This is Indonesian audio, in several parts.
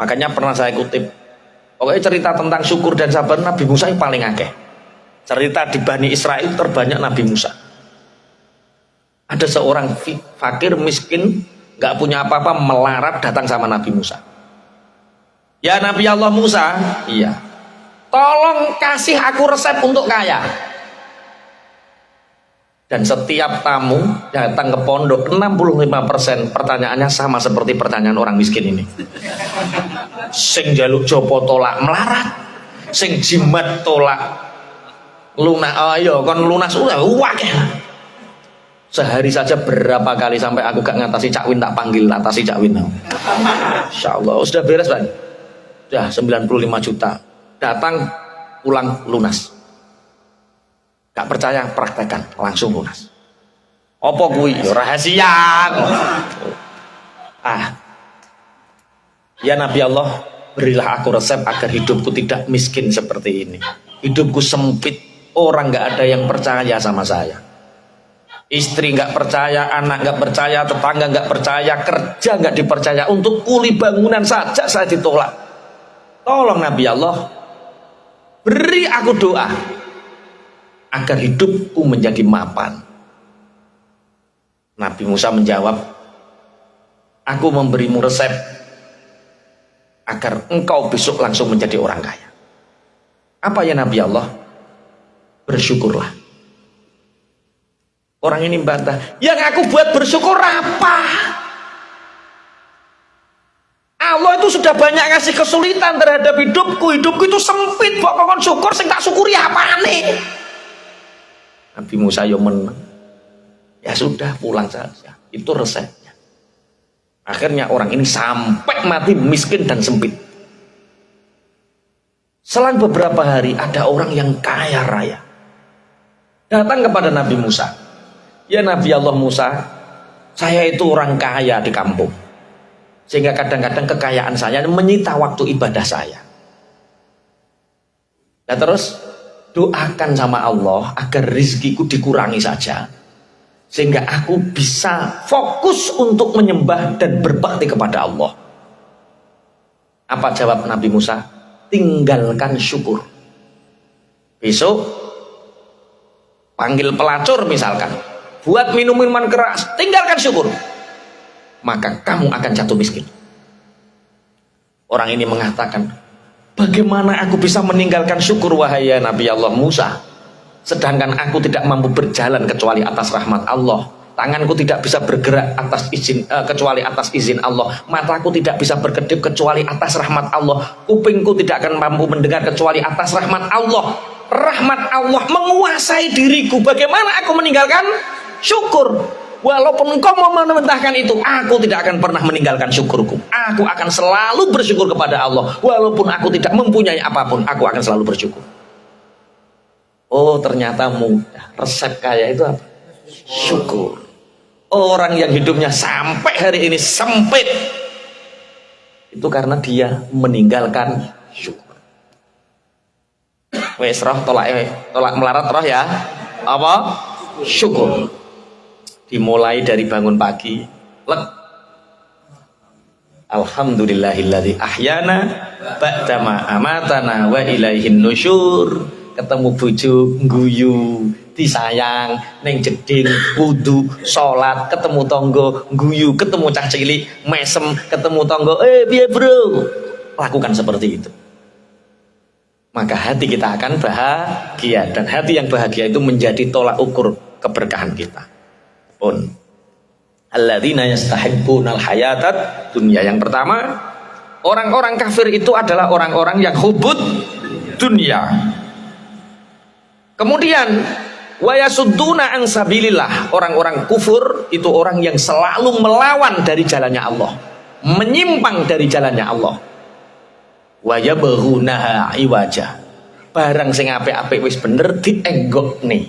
Makanya pernah saya kutip, pokoknya cerita tentang syukur dan sabar Nabi Musa yang paling akeh. Cerita di Bani Israel terbanyak Nabi Musa. Ada seorang fakir miskin, gak punya apa-apa, melarat datang sama Nabi Musa. Ya Nabi Allah Musa, iya, tolong kasih aku resep untuk kaya. Dan setiap tamu datang ke pondok, 65% pertanyaannya sama seperti pertanyaan orang miskin ini. Sing jaluk jopo tolak melarat, sing jimat tolak lunas. Ayo kon lunas udah wakeh. Sehari saja berapa kali sampai aku gak ngatasi Cak Win, tak panggil atasi Cak Win. Insyaallah sudah beres, Pak. Sudah 95 juta. Datang pulang lunas. Gak percaya praktekan langsung lunas. Apa kuwi? Rahasia. Ya Nabi Allah, berilah aku resep agar hidupku tidak miskin seperti ini. Hidupku sempit, orang gak ada yang percaya sama saya. Istri gak percaya, anak gak percaya, tetangga gak percaya, kerja gak dipercaya. Untuk kuli bangunan saja saya ditolak. Tolong Nabi Allah, beri aku doa agar hidupku menjadi mapan. Nabi Musa menjawab, aku memberimu resep agar engkau besok langsung menjadi orang kaya. Apa ya Nabi Allah? Bersyukurlah. Orang ini bantah, yang aku buat bersyukur apa? Allah itu sudah banyak ngasih kesulitan terhadap hidupku. Hidupku itu sempit, kok kon syukur sing tak syukuri apa nih? Nabi Musa yo menang. Ya sudah, pulang saja. Itu resepnya. Akhirnya orang ini sampai mati miskin dan sempit. Selang beberapa hari ada orang yang kaya raya datang kepada Nabi Musa. Ya Nabi Allah Musa, saya itu orang kaya di kampung, sehingga kadang-kadang kekayaan saya menyita waktu ibadah saya. Nah terus doakan sama Allah agar rizkiku dikurangi saja, sehingga aku bisa fokus untuk menyembah dan berbakti kepada Allah. Apa jawab Nabi Musa? Tinggalkan syukur. Besok panggil pelacur misalkan, buat minuman keras, tinggalkan syukur, maka kamu akan jatuh miskin. Orang ini mengatakan, bagaimana aku bisa meninggalkan syukur wahai Nabi Allah Musa, sedangkan aku tidak mampu berjalan kecuali atas rahmat Allah, tanganku tidak bisa bergerak atas izin kecuali atas izin Allah, mataku tidak bisa berkedip kecuali atas rahmat Allah, kupingku tidak akan mampu mendengar kecuali atas rahmat Allah. Rahmat Allah menguasai diriku, bagaimana aku meninggalkan syukur? Walaupun engkau mau memerintahkan itu, aku tidak akan pernah meninggalkan syukurku. Aku akan selalu bersyukur kepada Allah. Walaupun aku tidak mempunyai apapun, aku akan selalu bersyukur. Oh ternyata mudah. Resep kaya itu apa? Syukur. Orang yang hidupnya sampai hari ini sempit, itu karena dia meninggalkan syukur. Wes roh tolak melarat roh ya. Apa? Syukur. Dimulai dari bangun pagi, alhamdulillahilladzi ahyana ba'dama amatana wa ilaihin nusyur. Ketemu bojo guyu, disayang ning jeding, wudu, salat, ketemu tangga guyu, ketemu cah cilik mesem, ketemu tangga piye bro. Lakukan seperti itu, maka hati kita akan bahagia, dan hati yang bahagia itu menjadi tolak ukur keberkahan kita. Pun alladzina yastahibbunal hayatat dunya. Yang pertama, orang-orang kafir itu adalah orang-orang yang hubud dunia. Kemudian wa yasudduna an sabilillah, orang-orang kufur itu orang yang selalu melawan dari jalannya Allah, menyimpang dari jalannya Allah. Wa yabghunaha iwaja, barang sing apik-apik wis bener dienggok nih,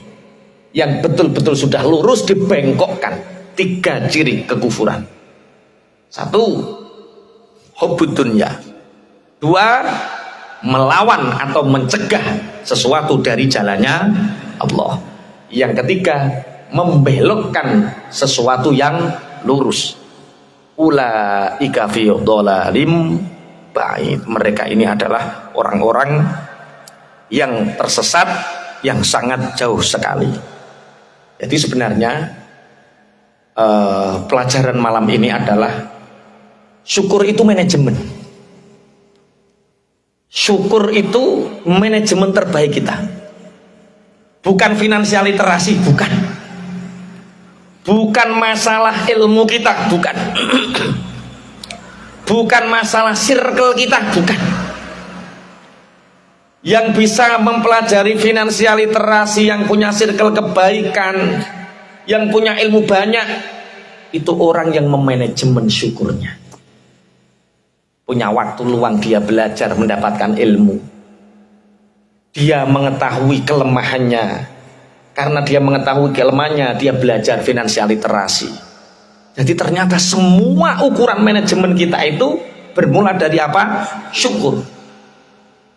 yang betul-betul sudah lurus dibengkokkan. 3 ciri kekufuran. 1, hubbud dunya. 2, melawan atau mencegah sesuatu dari jalannya Allah. Yang ketiga, membelokkan sesuatu yang lurus. Ulaika fi dhalalim baik. Mereka ini adalah orang-orang yang tersesat, yang sangat jauh sekali. Jadi sebenarnya pelajaran malam ini adalah syukur itu manajemen. Syukur itu manajemen terbaik kita. Bukan finansial literasi, bukan. Bukan masalah ilmu kita, bukan. Bukan masalah circle kita, bukan. Yang bisa mempelajari finansial literasi, yang punya circle kebaikan, yang punya ilmu banyak, itu orang yang memanajemen syukurnya. Punya waktu luang dia belajar mendapatkan ilmu. Dia mengetahui kelemahannya. Karena dia mengetahui kelemahannya, dia belajar finansial literasi. Jadi ternyata semua ukuran manajemen kita itu bermula dari apa? Syukur.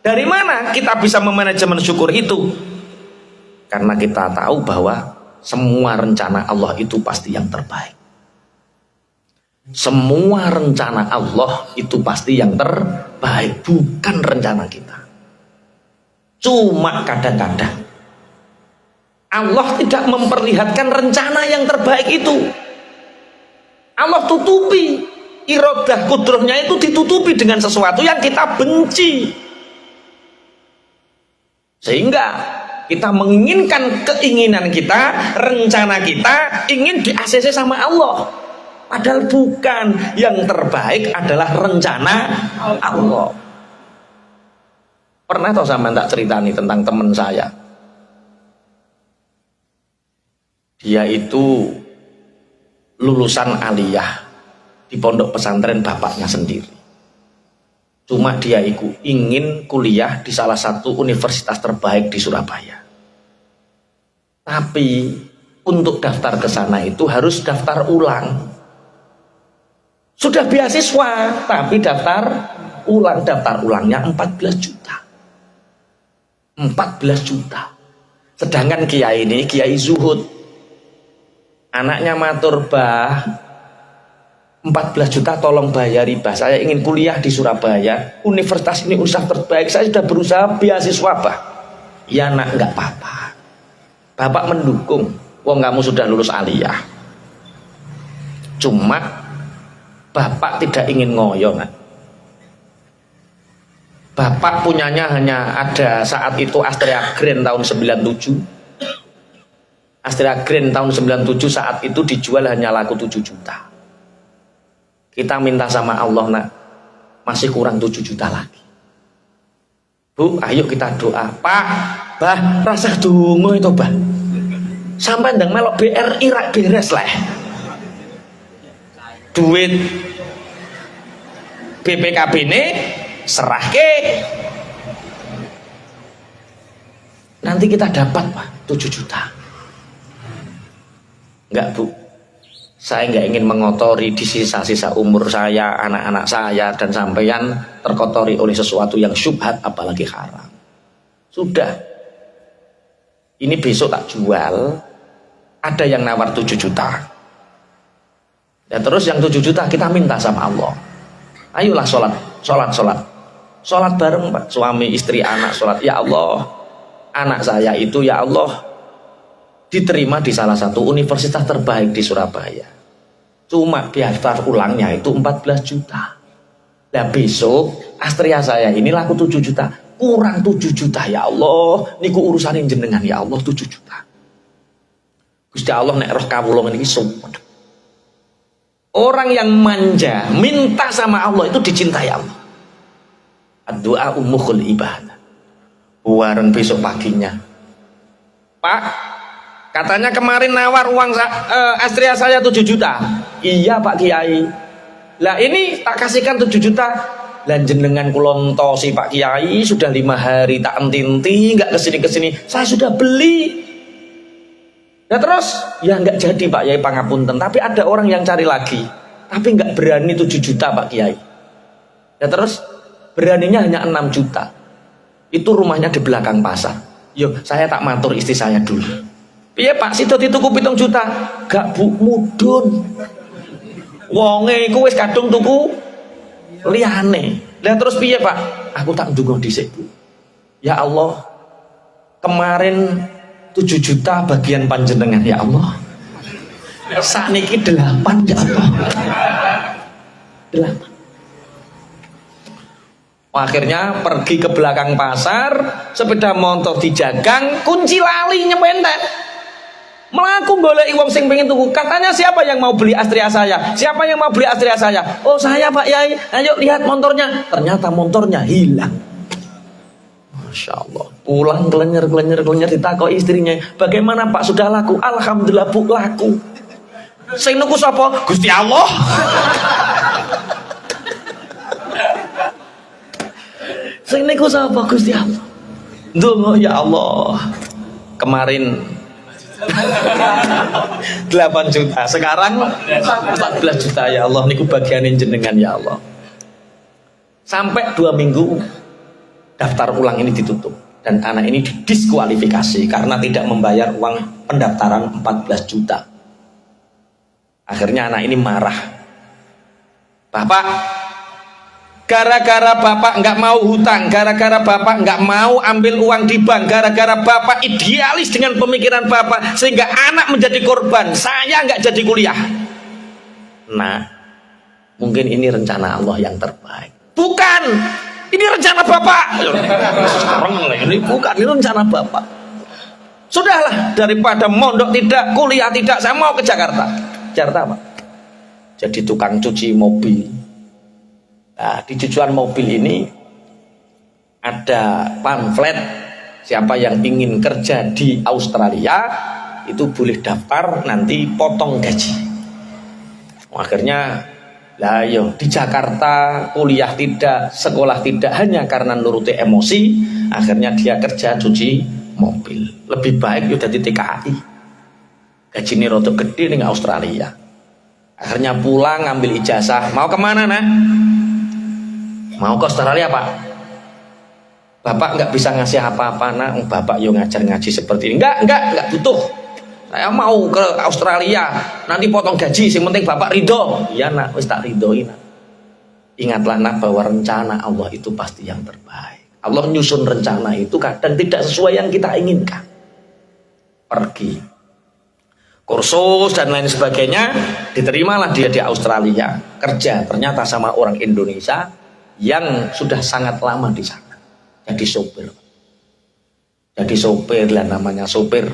Dari mana kita bisa memanajemen syukur itu? Karena kita tahu bahwa semua rencana Allah itu pasti yang terbaik. Semua rencana Allah itu pasti yang terbaik, bukan rencana kita. Cuma kadang-kadang Allah tidak memperlihatkan rencana yang terbaik itu. Allah tutupi, iradah kudrohnya itu ditutupi dengan sesuatu yang kita benci. Sehingga kita menginginkan keinginan kita, rencana kita ingin di-ACC sama Allah. Padahal bukan, yang terbaik adalah rencana Allah. Pernah tau sama tak cerita nih tentang teman saya. Dia itu lulusan aliyah di pondok pesantren bapaknya sendiri. Cuma dia ingin kuliah di salah satu universitas terbaik di Surabaya. Tapi untuk daftar ke sana itu harus daftar ulang. Sudah beasiswa, tapi daftar ulangnya 14 juta. 14 juta. Sedangkan kiai ini kiai zuhud. Anaknya matur, "Bah, 14 juta tolong bayari, Bah. Saya ingin kuliah di Surabaya. Universitas ini universitas terbaik. Saya sudah berusaha beasiswa, Bah." "Ya nak, enggak apa-apa. Bapak mendukung. Wong kamu sudah lulus aliyah. Cuma Bapak tidak ingin ngoyo, nak. Bapak punyanya hanya ada saat itu Astrea Grand tahun 97. Astrea Grand tahun 97 saat itu dijual hanya laku 7 juta. Kita minta sama Allah, nak, masih kurang 7 juta lagi. Bu, ayo kita doa. Pak, Bah, rasa dungo itu, Bah. Sampai ndang melok BRI rak beres lah. Duit BPKB ini serah ke, nanti kita dapat, Pak, 7 juta. Enggak, Bu, saya enggak ingin mengotori di sisa-sisa umur saya, anak-anak saya, dan sampeyan terkotori oleh sesuatu yang syubhat apalagi haram. Sudah, ini besok tak jual. Ada yang nawar 7 juta. Ya terus yang 7 juta kita minta sama Allah. Ayolah sholat bareng, Pak. Suami, istri, anak sholat. Ya Allah, anak saya itu ya Allah diterima di salah satu universitas terbaik di Surabaya. Cuma daftar ulangnya itu 14 juta. Nah besok Astria saya ini laku 7 juta. Kurang 7 juta ya Allah. Niku urusanin jenengan ya Allah 7 juta. Gusti Allah nek roh kawula niki sumpah. Orang yang manja minta sama Allah itu dicintai Allah. Doa umukhul ibadah. Warung besok paginya, Pak, katanya kemarin nawar uang Astria saya 7 juta. Iya Pak Kiai. Lah ini tak kasihkan 7 juta. Lan jenengan kulontosi Pak Kiai sudah 5 hari tak enti-enti nggak kesini. Saya sudah beli. Nah terus ya nggak jadi Pak Kiai, pangapunten. Tapi ada orang yang cari lagi, tapi nggak berani 7 juta Pak Kiai. Ya terus beraninya hanya 6 juta. Itu rumahnya di belakang pasar. Yuk saya tak matur istri saya dulu. Iya Pak, situ dituku 7 juta. Gak Bu, mudun. Wonge iku wis kadung tuku liyane. Lah terus piye Pak? Aku tak ndonga dhisik Bu. Ya Allah, kemarin 7 juta bagian panjenengan ya Allah. Sakniki 8 ya Allah. 8. Akhirnya pergi ke belakang pasar, sepeda motor dijagang, kunci lali nyependek. Melaku golek wong sing pengen tuku. Katanya siapa yang mau beli Astrea saya? Siapa yang mau beli Astrea saya? Oh saya Pak Yai. Ayo lihat motornya. Ternyata motornya hilang. Masya Allah. Pulang kelenyer ditakoi istrinya. Bagaimana Pak sudah laku? Alhamdulillah Bu laku. Sing nuku sapa? Gusti Allah. Sing niku sapa Gusti Allah? Ndonga ya Allah. Kemarin 8 juta, sekarang 14 juta ya Allah, niku bagianin jenengan ya Allah. Sampai 2 minggu daftar ulang ini ditutup dan anak ini didiskualifikasi karena tidak membayar uang pendaftaran 14 juta. Akhirnya anak ini marah. Bapak, gara-gara Bapak nggak mau hutang, gara-gara Bapak nggak mau ambil uang di bank, gara-gara Bapak idealis dengan pemikiran Bapak sehingga anak menjadi korban, saya nggak jadi kuliah. Nah, mungkin ini rencana Allah yang terbaik. Bukan, ini rencana Bapak. Ini bukan, ini rencana Bapak. Sudahlah, daripada mondok tidak, kuliah tidak, saya mau ke Jakarta. Jakarta apa? Jadi tukang cuci mobil. Nah, di cucian mobil ini ada pamflet, siapa yang ingin kerja di Australia itu boleh daftar, nanti potong gaji. Akhirnya lah yo di Jakarta kuliah tidak, sekolah tidak, hanya karena nuruti emosi, akhirnya dia kerja cuci mobil. Lebih baik yo dadi TKI. Gaji ini rotok gede nih Australia. Akhirnya pulang ngambil ijazah. Mau kemana nak? Mau ke Australia Pak. Bapak nggak bisa ngasih apa-apa nak. Bapak yo ngajar ngaji seperti ini. Enggak butuh. Saya mau ke Australia. Nanti potong gaji. Yang penting Bapak ridho. Iya nak, wis tak ridhoi nak. Ingatlah nak bahwa rencana Allah itu pasti yang terbaik. Allah nyusun rencana itu kadang tidak sesuai yang kita inginkan. Pergi kursus dan lain sebagainya, diterimalah dia di Australia kerja, ternyata sama orang Indonesia yang sudah sangat lama di sana, jadi sopir lah, namanya sopir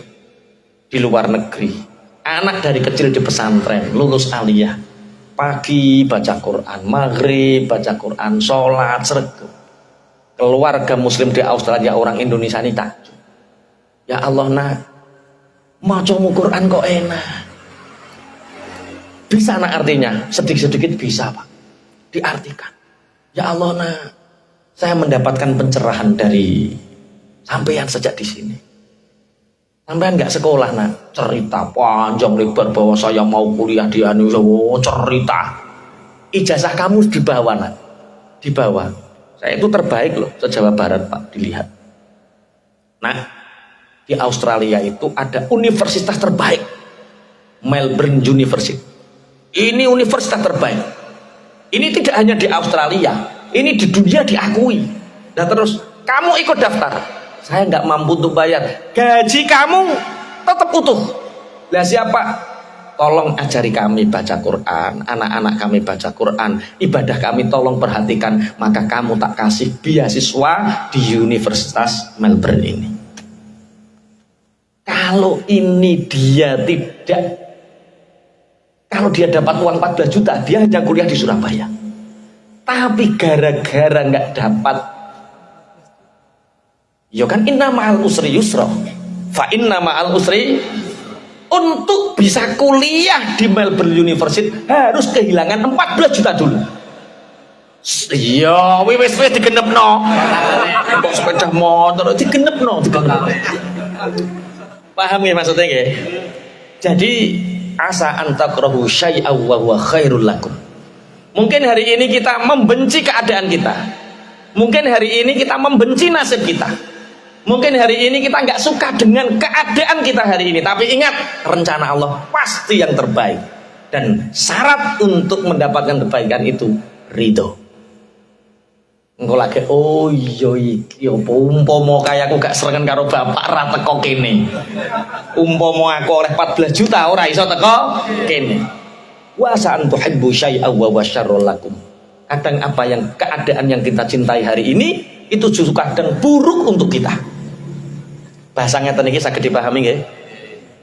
di luar negeri. Anak dari kecil di pesantren, lulus aliyah, pagi baca Quran, maghrib baca Quran, sholat sergap. Keluarga muslim di Australia, orang Indonesia ini takjub, ya Allah nak, maca Quran kok enak. Bisa nak artinya? Sedikit-sedikit bisa Pak. Diartikan. Ya Allah nak, saya mendapatkan pencerahan dari sampean sejak di sini. Sampean nggak sekolah nak, cerita panjang lebar bahwa saya mau kuliah di Indonesia. Oh, cerita. Ijazah kamu dibawa nak, dibawa. Saya itu terbaik loh se-Jawa Barat Pak, dilihat. Nah, di Australia itu ada universitas terbaik, Melbourne University. Ini universitas terbaik. Ini tidak hanya di Australia, ini di dunia diakui. Nah terus kamu ikut daftar. Saya nggak mampu untuk bayar. Gaji kamu tetap utuh. Lah siapa? Tolong ajari kami baca Quran, anak-anak kami baca Quran, ibadah kami tolong perhatikan, maka kamu tak kasih beasiswa di Universitas Melbourne ini. Kalau ini dia tidak, kalau dia dapat uang 14 juta, dia hanya kuliah di Surabaya. Tapi gara-gara nggak dapat, ya kan inna ma'al usri yusra, fa inna ma'al usri, untuk bisa kuliah di Melbourne University harus kehilangan 14 juta dulu. Iya, wis digenepno. Kok sepeda motor digenepno. Paham ya maksudnya ya? Jadi asa antakrahu syai'a wa huwa khairul lakum. Mungkin hari ini kita membenci keadaan kita. Mungkin hari ini kita membenci nasib kita. Mungkin hari ini kita nggak suka dengan keadaan kita hari ini. Tapi ingat, rencana Allah pasti yang terbaik. Dan syarat untuk mendapatkan kebaikan itu ridho. Engko lagi oh iya iki apa umpama kaya aku gak serengen karo bapak ra teko kene. Umpama aku oleh 14 juta ora iso teko kene. Wa sa'an tuhibbu syai'a wa syarrul lakum. Kadang apa yang keadaan yang kita cintai hari ini itu justru kadang buruk untuk kita. Bahasa ngeten iki saged dipahami nggih?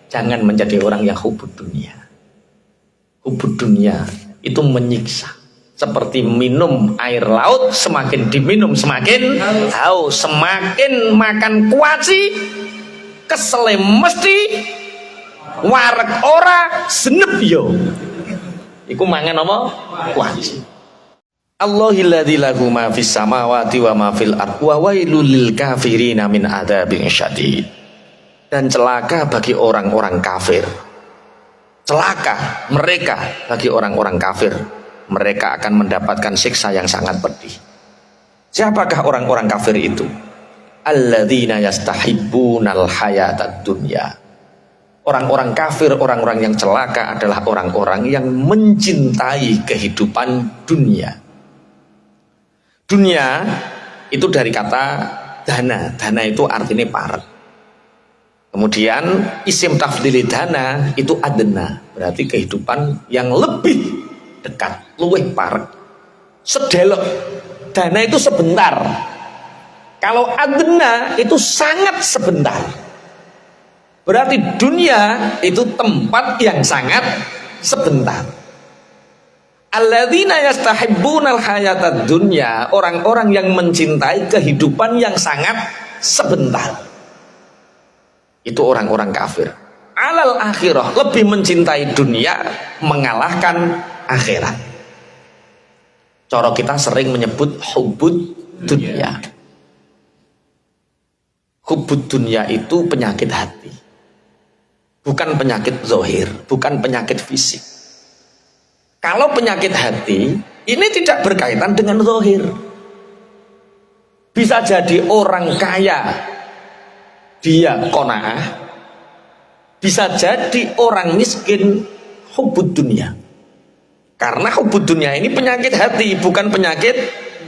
Jangan menjadi orang yang hubud dunia. Hubud dunia itu menyiksa. Seperti minum air laut, semakin diminum semakin haus, semakin makan kuaci, kesele mesti, wareg ora, senep yo. Iku mangan apa? Kuaci. Allahilladzi lahu ma fis samawati wa ma fil ardh wa wailul lil kafirina min adzabin syadid. Dan celaka bagi orang-orang kafir. Celaka mereka bagi orang-orang kafir. Mereka akan mendapatkan siksa yang sangat pedih. Siapakah orang-orang kafir itu? Alladzina yastahibbunal hayatad dunya. Orang-orang kafir, orang-orang yang celaka adalah orang-orang yang mencintai kehidupan dunia. Dunia itu dari kata dana. Dana itu artinya parek. Kemudian isim tafdili dana itu adna. Berarti kehidupan yang lebih dekat, luwih parek. Sedelok. Dana itu sebentar. Kalau adna itu sangat sebentar. Berarti dunia itu tempat yang sangat sebentar. Alladzina yastahibbunal hayatad dunya, orang-orang yang mencintai kehidupan yang sangat sebentar. Itu orang-orang kafir. Alal akhirah, lebih mencintai dunia mengalahkan akhirat. Cara kita sering menyebut hubud dunia. Hubud dunia itu penyakit hati. Bukan penyakit zahir, bukan penyakit fisik. Kalau penyakit hati, ini tidak berkaitan dengan zahir. Bisa jadi orang kaya, dia qanaah. Bisa jadi orang miskin, hubud dunia. Karena hubud dunia ini penyakit hati, bukan penyakit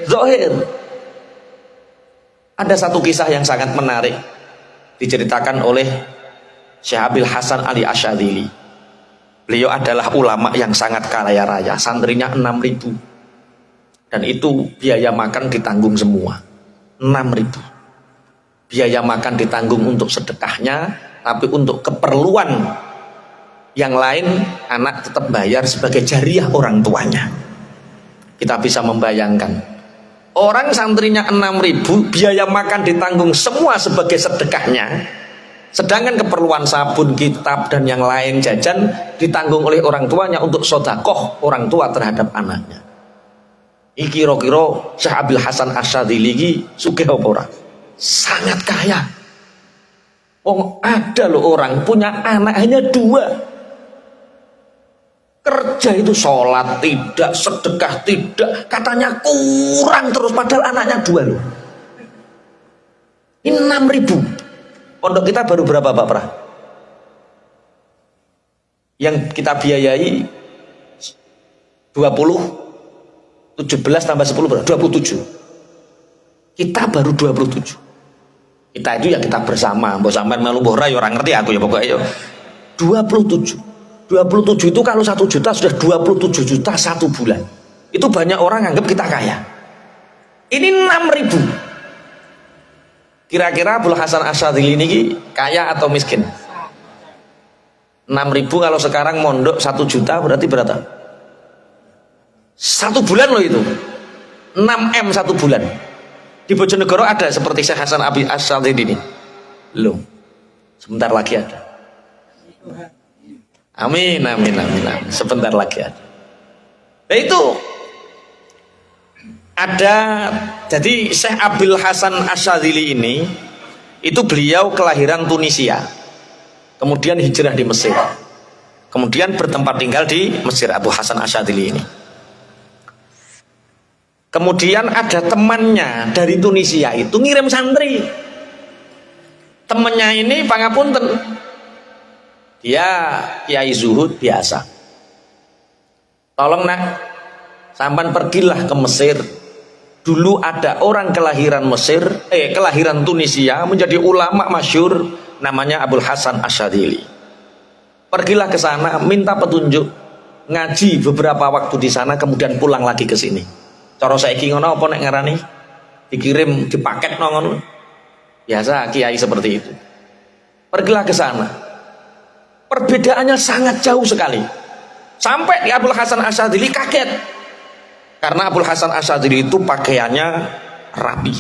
zahir. Ada satu kisah yang sangat menarik diceritakan oleh Syekh Abil Hasan Ali Asyadzili. Beliau adalah ulama yang sangat kaya raya, santrinya 6.000. Dan itu biaya makan ditanggung semua. 6.000. Biaya makan ditanggung untuk sedekahnya, tapi untuk keperluan yang lain anak tetap bayar sebagai jariah orang tuanya. Kita bisa membayangkan orang santrinya 6.000, biaya makan ditanggung semua sebagai sedekahnya, sedangkan keperluan sabun, kitab dan yang lain jajan ditanggung oleh orang tuanya untuk sedekah orang tua terhadap anaknya. Iki kira-kira Syekh Abil Hasan Asyadzili iki sugih apa ora? Sangat kaya. Oh, ada loh orang punya anak hanya 2. Kerja itu sholat tidak, sedekah tidak, katanya kurang terus, padahal anaknya 2 loh. Ini 6.000. Pondok kita baru berapa Pak Prah? Yang kita biayai 20, 17 tambah 10 berapa? 27. Kita baru 27. Kita itu ya kita bersama, mbok sampean melu mbok ora ya ora ngerti aku ya pokoknya ya. 27. 27 itu kalau 1 juta sudah 27 juta 1 bulan. Itu banyak orang anggap kita kaya. Ini 6.000. Kira-kira Abul Hasan Asyadzili ini kaya atau miskin? 6.000 kalau sekarang mondok 1 juta berarti berapa? 1 bulan loh itu. 6M 1 bulan. Di Bojonegoro ada seperti Syekh Hasan Abi Asyadzili ini. Loh. Sebentar lagi ada. Amin, amin, amin, amin. Sebentar lagi ada. Nah itu ada, jadi Syekh Abil Hasan Asyadzili ini itu beliau kelahiran Tunisia, kemudian hijrah di Mesir, kemudian bertempat tinggal di Mesir. Abu Hasan Asyadzili ini kemudian ada temannya dari Tunisia itu ngirim santri. Temannya ini pangapunten, dia kiai zuhud biasa. Tolong nak, sampan pergilah ke Mesir, Dulu ada orang kelahiran Mesir, kelahiran Tunisia, menjadi ulama masyhur, namanya Abul Hasan Asyadzili. Pergilah ke sana, minta petunjuk, ngaji beberapa waktu di sana, kemudian pulang lagi ke sini. Cara saiki ngono apa nek ngarani? Dikirim, dipaket ngono. Biasa kiai seperti itu. Pergilah ke sana. Perbedaannya sangat jauh sekali. Sampai di Abul Hasan Asyadzili kaget. Karena Abul Hasan Asyadzili itu pakaiannya rapi,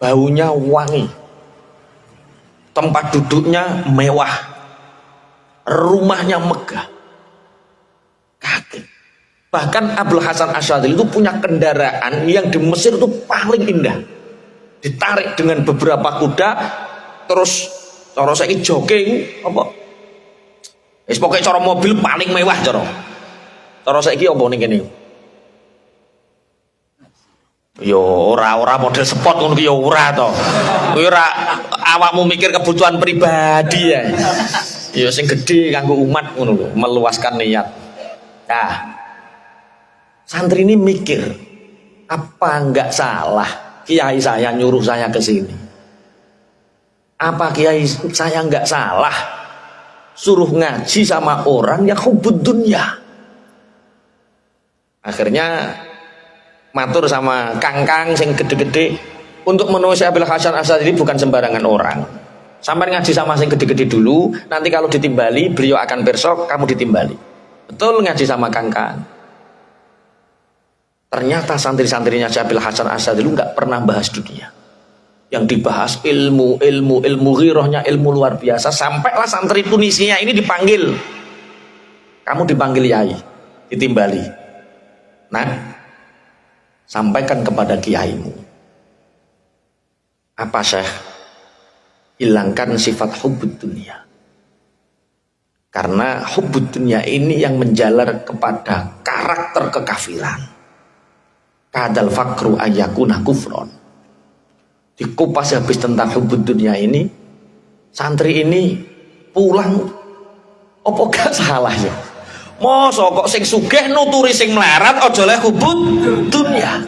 baunya wangi, tempat duduknya mewah, rumahnya megah. Kaget. Bahkan Abul Hasan Asyadzili itu punya kendaraan yang di Mesir itu paling indah. Ditarik dengan beberapa kuda, terus cara saiki jogging apa? Wis pokoke cara mobil paling mewah cara. Cara saiki apa ning kene? Yo ora model sport ngono ki yo ora to. Kuwi ora awakmu mikir kebutuhan pribadi ya. Yo sing gedhe kanggo umat ngono lho, meluaskan niat. Nah, santri ini mikir, apa enggak salah kiai saya nyuruh saya ke sini? Apa kiai saya enggak salah suruh ngaji sama orang yang hubud dunya? Akhirnya matur sama kangkang sing gede-gede, untuk menemui Syekh Abul Hasan Asyadzili bukan sembarangan orang. Sampai ngaji sama sing gede-gede dulu, nanti kalau ditimbali beliau akan besok kamu ditimbali. Betul ngaji sama kangkang. Ternyata santri-santrinya Syekh Abul Hasan Asyadzili nggak pernah bahas dunia. Yang dibahas ilmu ghirahnya ilmu luar biasa. Sampailah santri Tunisia ini dipanggil. Kamu dipanggil yai, ditimbali. Nah, sampaikan kepada kiaimu. Apa Syekh? Hilangkan sifat hubbud dunia. Karena hubbud dunia ini yang menjalar kepada karakter kekafiran. Kadal fakru ayyakuna kufron. Dikupas habis tentang hubbud dunia ini, santri ini pulang apa gak salah ya? Mosok kok sing sugih nuturi sing melarat aja leh hubud dunia.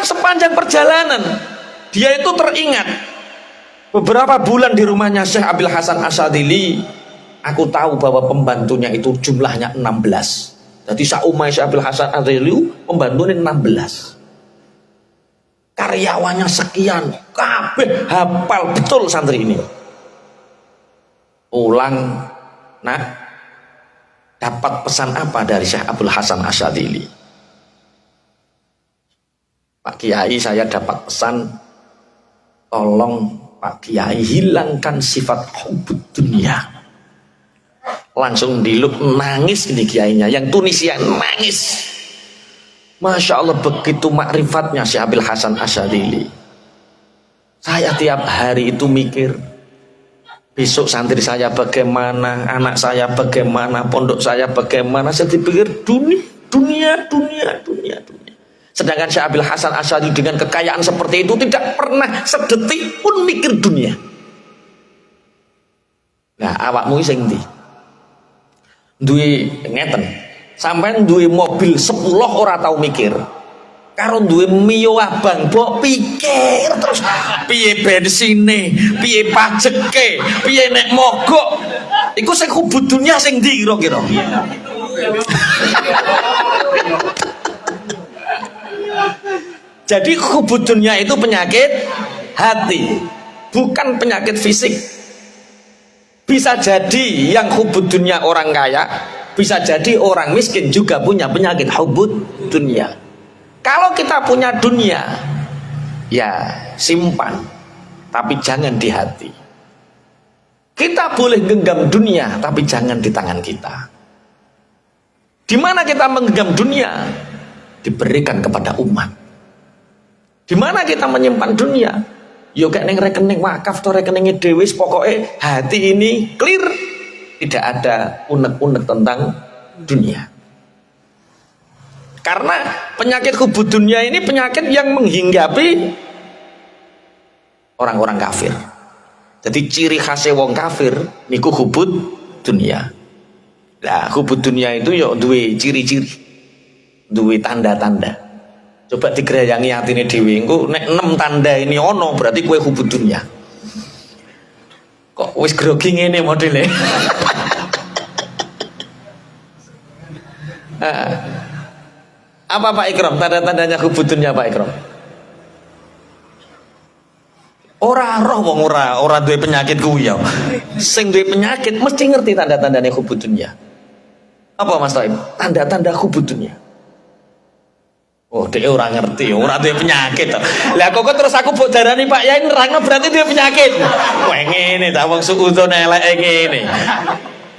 Sepanjang perjalanan dia itu teringat beberapa bulan di rumahnya Syekh Abul Hasan Asyadzili. Aku tahu bahwa pembantunya itu jumlahnya 16. Jadi saumai Syekh Abul Hasan Asyadzili pembantunya 16. Karyawannya sekian, kabeh hafal betul santri ini. Pulang, nak, dapat pesan apa dari Syekh Abul Hasan Asyadzili? Pak Kiai, saya dapat pesan, tolong Pak Kiai hilangkan sifat hubbud dunia. Langsung diluk nangis ini kiainya, yang Tunisia nangis. Masya Allah, begitu makrifatnya Syekh Abul Hasan Asyadzili. Saya tiap hari itu mikir, besok santri saya bagaimana, anak saya bagaimana, pondok saya bagaimana. Saya dipikir dunia. Sedangkan Syekh Abul Hasan Asyadzili dengan kekayaan seperti itu tidak pernah sedetik pun mikir dunia. Nah, awakmu sing ndi? Duwe ngeten, sampean duwe mobil 10 ora tau mikir. Karo duwe Mio abang mbok pikir terus piye bensine, piye pajeke, piye nek mogok. Iku sing hubud dunia sing ndi kira-kira? Jadi hubud dunia itu penyakit hati, bukan penyakit fisik. Bisa jadi yang hubud dunia orang kaya, bisa jadi orang miskin juga punya penyakit hubud dunia. Kalau kita punya dunia, ya simpan, tapi jangan di hati. Kita boleh genggam dunia, tapi jangan di tangan kita. Di mana kita menggenggam dunia? Diberikan kepada umat. Di mana kita menyimpan dunia? Yo kayak neng rekening wakaf atau rekeningnya dewis, pokoknya hati ini clear, tidak ada unek-unek tentang dunia. Karena penyakit hubud dunia ini penyakit yang menghinggapi orang-orang kafir. Jadi ciri khasnya wong kafir niku hubud dunia. Nah, hubud dunia itu yo duwe ciri-ciri. duwe tanda-tanda. Coba digerayangi atine dhewe, engko nek 6 tanda ini ono berarti kowe hubud dunya. Kok wis grogi ngene modele. Apa Pak Ikram tanda-tandanya hubud dunya Pak Ikram? Ora roh wong ora duwe penyakit kuwi ya. Sing duwe penyakit mesti ngerti tanda-tandane hubud dunya. Apa Mas Taim? Tanda-tanda hubud dunya. Oh, dia ora ngerti, ora duwe penyakit. Lah kok terus aku mbok darani Pak Yai nerangno berarti duwe penyakit. Kowe ngene ta wong suudon eleke ngene.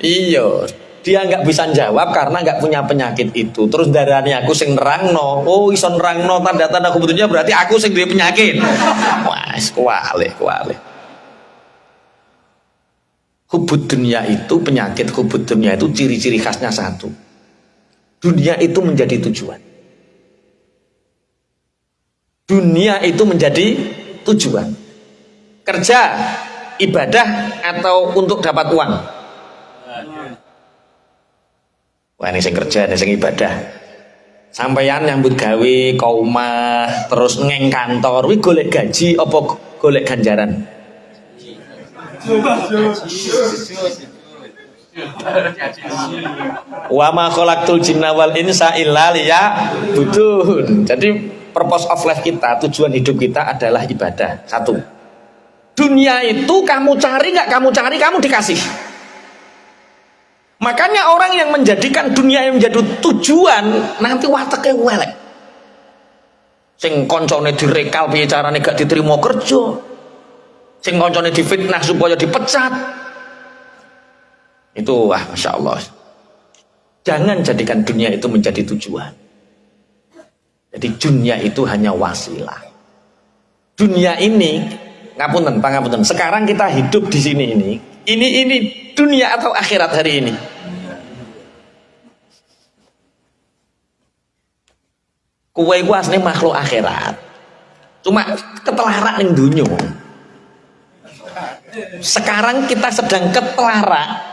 Iya, dia nggak bisa jawab karena nggak punya penyakit itu. Terus darani aku sing nerangno. Oh, iso nerangno tanda-tanda hubud dunya berarti aku sing duwe penyakit. Wes kuwale. Hubud dunia itu, penyakit hubud dunia itu ciri-ciri khasnya satu. Dunia itu menjadi tujuan. Dunia itu menjadi tujuan. Kerja, ibadah, atau untuk dapat uang. Wah ini sing kerja, ini sing ibadah. Sampeyan nyambut gawe, kaumah, terus ngeng kantor, wi golek gaji apa golek ganjaran? Wa ma khalaqtul jinna wal insa illa liya'budun. Jadi purpose of life kita, tujuan hidup kita adalah ibadah. Satu. Dunia itu kamu cari nggak kamu cari, kamu dikasih. Makanya orang yang menjadikan dunia yang menjadi tujuan nanti wateke welek. Sing koncone direkal piye carane gak diterima kerja. Sing koncone difitnah supaya dipecat. Itu Masya Allah. Jangan jadikan dunia itu menjadi tujuan. Jadi dunia itu hanya wasilah. Dunia ini ngapunten, pangapunten. Sekarang kita hidup di sini ini dunia atau akhirat hari ini? Kowe iku asline makhluk akhirat. Cuma ketelarak ning dunya. Sekarang kita sedang ketelarak.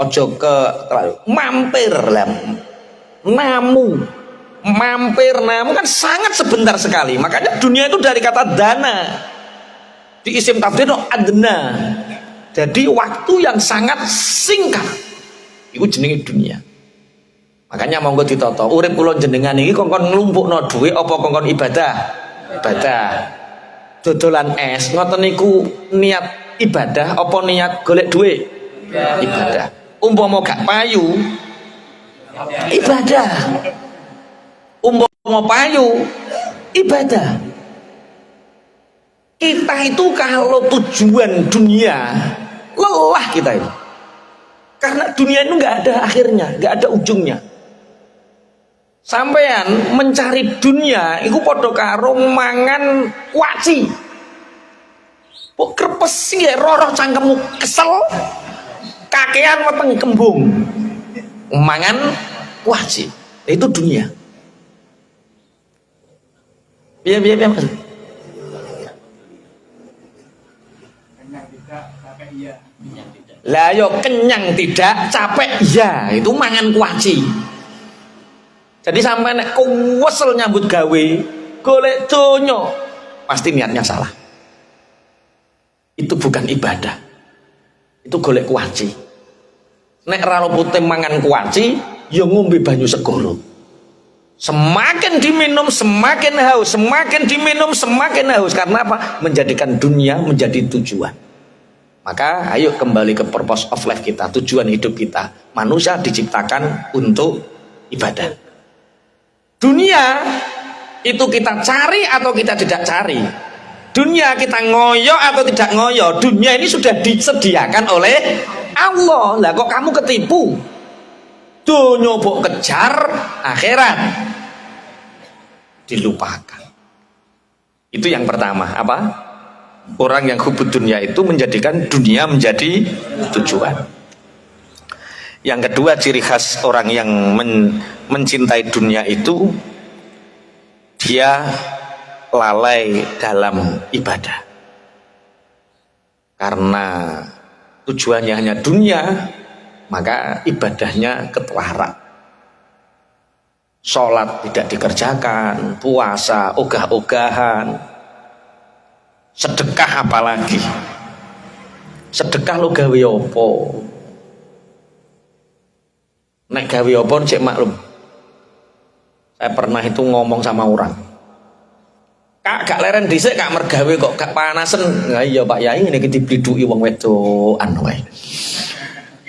Ojo ke mampir lah. Mampir kan sangat sebentar sekali. Makanya dunia itu dari kata dana. Di isim tafdhil adna. Jadi waktu yang sangat singkat. Itu jenenge dunia. Makanya monggo ditata, urip kula jenengan iki kongkon nglumpukno dhuwit apa kongkon ibadah? Ibadah. Dodolan es ngoten niku niat ibadah apa niat golek dhuwit? Ibadah. Umpama gak payu ibadah. Umpama payu ibadah. Kita itu kalau tujuan dunia lelah kita itu. Karena dunia itu nggak ada akhirnya, nggak ada ujungnya. Sampean mencari dunia itu padha karo mangan kuaci. Kok krepes ya roh cangkemmu kesel. Kakean weteng kembung. Mangan kuaci. Itu dunia. Biar Mas. Lah yo kenyang tidak, capek ya, itu mangan kuaci. Jadi sampai nek kuwesel nyambut gawe, golek donya, pasti niatnya salah. Itu bukan ibadah. Itu golek kuaci. Nek ra putih mangan kuaci, ya ngombe banyu segoro. Semakin diminum semakin haus, semakin diminum semakin haus. Karena apa? Menjadikan dunia menjadi tujuan. Maka ayo kembali ke purpose of life kita, tujuan hidup kita. Manusia diciptakan untuk ibadah. Dunia itu kita cari atau kita tidak cari. Dunia kita ngoyo atau tidak ngoyo. Dunia ini sudah disediakan oleh Allah. Lah kok kamu ketipu? Dunia mbok kejar, akhirat dilupakan. Itu yang pertama. Apa? Orang yang hubud dunia itu menjadikan dunia menjadi tujuan. Yang kedua, ciri khas orang yang mencintai dunia itu dia lalai dalam ibadah. Karena tujuannya hanya dunia, maka ibadahnya ketelarak. sholat tidak dikerjakan, puasa ogah-ogahan, sedekah apalagi. Sedekah lo gawe apa? Nek gawe apa cek maklum. Saya pernah itu ngomong sama orang. Kak gak leren dhisik kak mergawe kok gak panasen. Lah iya Pak Yai niki diblidhuki wong wedokan wae.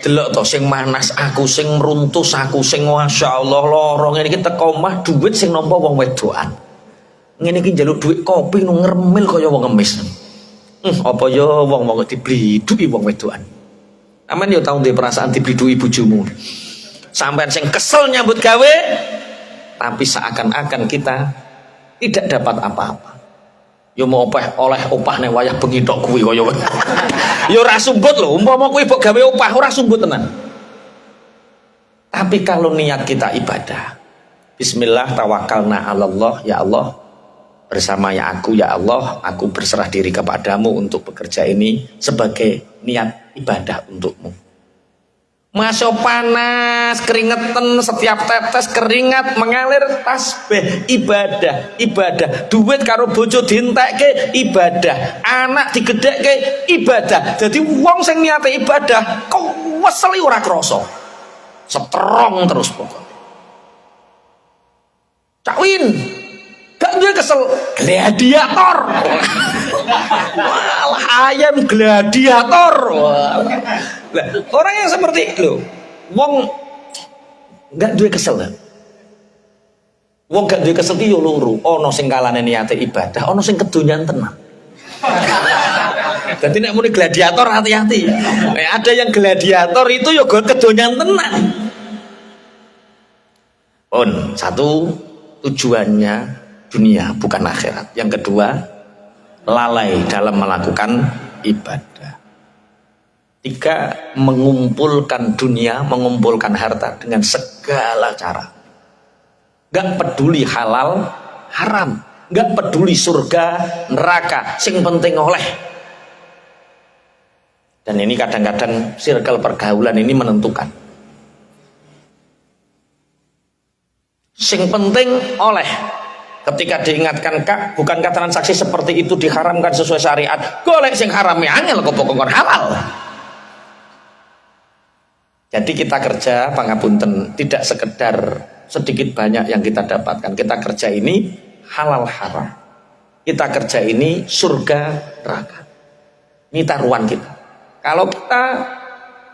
Delok to sing manas aku, sing meruntus aku, sing masyaallah lara ngene iki teko omah duit sing nampa wong wedokan. Ngene iki njaluk duit kopi nu ngremil kaya wong ngemis. Apa ya wong-wong diblidhuki wong wedokan. Aman yo tau ndek perasaan diblidhuki bojomu. Sampean sing kesel nyambut gawe tapi seakan-akan kita tidak dapat apa-apa. Yo mau oleh opah ning wayah bengi tok kuwi kaya. Yo ora sumbut lho, umpama kuwi mbok gawe opah ora sumbut tenan. Tapi kalau niat kita ibadah, bismillah tawakkalna 'alallah, ya Allah bersama ya Allah, aku berserah diri kepadamu untuk bekerja ini sebagai niat ibadah untukmu. Masya panas, keringetan, setiap tetes keringat mengalir, tasbih, ibadah, duit karo bojo dientekke ibadah, anak digedhekke ibadah. Jadi wong sing niate ibadah kok weseli ora krasa. Strong terus pokoknya. Cak Win, gak duwe kesel gladiator. Malah ayam gladiator. Lah, orang yang seperti lo, wong gak duwe kesel. Wong gak duwe kesel ki yo loro. Ana sing kalane niate ibadah, ana sing kedonyan tenan. Jadi nek muni gladiator hati-hati. Ada yang gladiator itu yo kedonyan tenan. Satu tujuannya dunia bukan akhirat. Yang kedua lalai dalam melakukan ibadah. 3 mengumpulkan dunia, mengumpulkan harta dengan segala cara. Gak peduli halal haram, gak peduli surga neraka, sing penting oleh. Dan ini kadang-kadang circle pergaulan ini menentukan. Sing penting oleh. Ketika diingatkan kak, bukankah transaksi seperti itu diharamkan sesuai syariat? Golek sing haram ya angel kok pokoknya halal. Jadi kita kerja pangapunten tidak sekedar sedikit banyak yang kita dapatkan. Kita kerja ini halal haram. Kita kerja ini surga neraka. Ini taruhan kita. Kalau kita